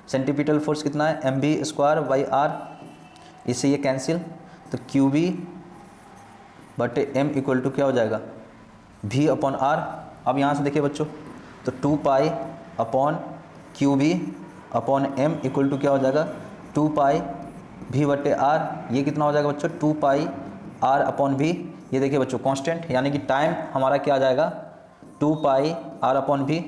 Speaker 1: centripetal force कितना है, mv²/r। इससे ये कैंसिल, तो QV/m इक्वल टू क्या हो जाएगा, V/r। अब यहाँ से देखिए बच्चों, तो 2π/QV/m इक्वल टू क्या हो जाएगा, 2πV/r। ये कितना हो जाएगा बच्चों, 2πr/V। ये देखिए बच्चों कांस्टेंट, यानी कि टाइम हमारा क्या आ जाएगा 2πr/V।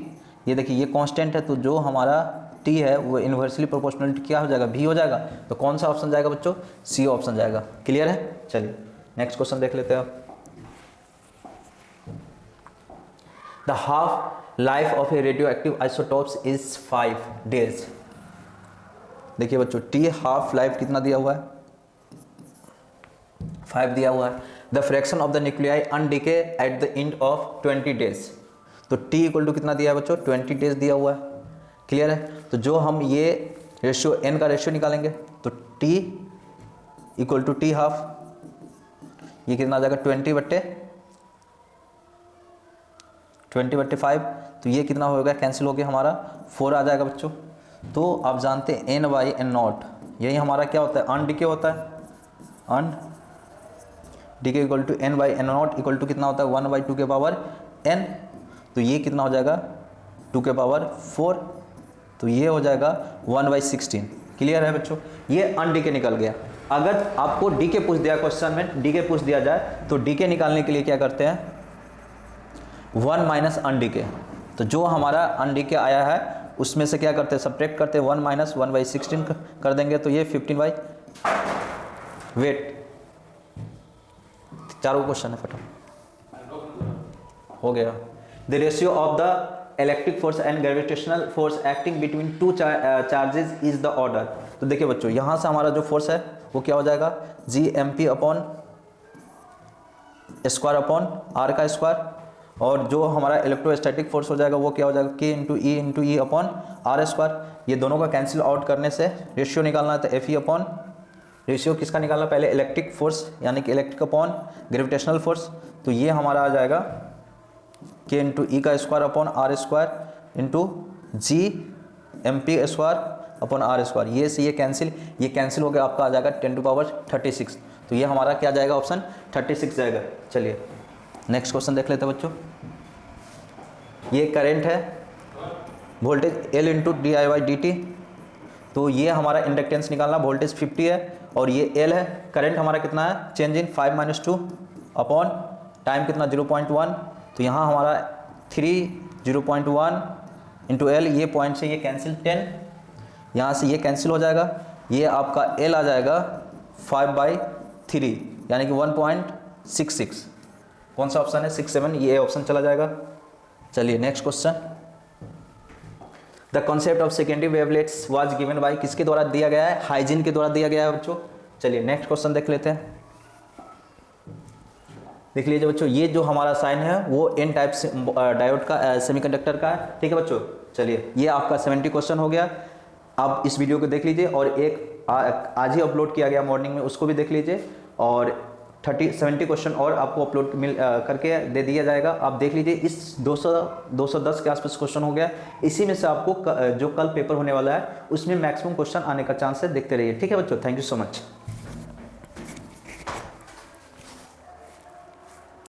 Speaker 1: ये देखिए ये कांस्टेंट है, तो जो हमारा t है वो इन्वर्सली प्रोपोर्शनल क्या हो जाएगा, v हो जाएगा। तो कौन सा ऑप्शन जाएगा बच्चों, सी ऑप्शन जाएगा। क्लियर है, चलिए नेक्स्ट क्वेश्चन देख लेते हैं आप। The half life of a radioactive isotopes is 5 days। देखिए बच्चों T हाफ लाइफ कितना दिया हुआ है, 5 दिया हुआ है। The fraction of the nuclei undecay at the end of 20 days। तो T इक्वल टू कितना दिया है बच्चों, 20 डेज दिया हुआ है। क्लियर है, तो जो हम ये रेशियो एन का रेशियो निकालेंगे तो T equal to T half, ये कितना आ जाएगा 20/5, तो ये कितना हो गया, कैंसिल हो गया हमारा 4 आ जाएगा बच्चों। तो आप जानते हैं एन बाई एन नॉट, यही हमारा क्या होता है, अन डी के होता है, undecayed equal to N by N naught equal to कितना होता है 1/2 के पावर एन, तो ये कितना हो जाएगा 2 के पावर 4, तो ये हो जाएगा 1/16। क्लियर है बच्चों, ये अन डी के निकल गया। अगर आपको डी के पूछ दिया क्वेश्चन में, डी के पूछ दिया जाए तो डी के निकालने के लिए क्या करते हैं 1 माइनस अन डी के, तो जो हमारा अन डी के आया है उसमें से क्या करते हैं सब्ट्रैक्ट करते हैं 1 माइनस 1/16 कर देंगे, तो ये 15 वेट। चारों क्वेश्चन है फटाफट हो गया। The ratio of the electric force and gravitational force acting between two charges is the order. तो देखिए बच्चों, यहाँ से हमारा जो फोर्स है वो क्या हो जाएगा GMP upon square upon R का स्क्वायर, और जो हमारा इलेक्ट्रोस्टैटिक फोर्स हो जाएगा वो क्या हो जाएगा K इंटू ई अपॉन R स्क्वायर। ये दोनों का कैंसिल आउट करने से रेशियो निकालना है, तो FE अपॉन रेशियो किसका निकालना, पहले इलेक्ट्रिक फोर्स यानी कि इलेक्ट्रिक अपॉन ग्रेविटेशनल फोर्स, तो ये हमारा आ जाएगा K इंटू ई का square upon R square into GMP square upon R square. ये से ये कैंसिल हो गया, आपका आ जाएगा 10⁻36, तो ये हमारा क्या जाएगा ऑप्शन 36 जाएगा। चलिए नेक्स्ट क्वेश्चन देख लेते हैं बच्चों। ये करंट है, वोल्टेज L इंटू DI/dt, तो ये हमारा इंडक्टेंस निकालना, वोल्टेज 50 है और ये L है, करंट हमारा कितना है चेंज इन 5 - 2 अपॉन टाइम कितना 0.1, तो यहाँ हमारा 0.1 इंटू L, ये पॉइंट से ये कैंसिल 10, यहाँ से ये कैंसिल हो जाएगा, ये आपका L आ जाएगा 5/3 यानी कि 1.66। कौन सा ऑप्शन है 6-7, ये ऑप्शन चला जाएगा। चलिए next question. The concept of secondary wavelets was given by, किसके द्वारा दिया गया है, हाइजीन के द्वारा दिया गया है बच्चों। चलिए नेक्स्ट क्वेश्चन देख लेते हैं। देख लीजिए बच्चों, ये जो हमारा साइन है वो एन टाइप से डायोड का सेमीकंडक्टर का है, ठीक है बच्चों। चलिए ये आपका 70 क्वेश्चन हो गया। आप इस वीडियो को देख लीजिए और एक आज ही अपलोड किया गया मॉर्निंग में, उसको भी देख लीजिए, और 70 क्वेश्चन और आपको अपलोड करके दे दिया जाएगा। आप देख लीजिए, इस 210 के आसपास क्वेश्चन हो गया। इसी में से आपको जो कल पेपर होने वाला है उसमें मैक्सिमम क्वेश्चन आने का चांस है, देखते रहिए, ठीक है बच्चों। Thank you so much.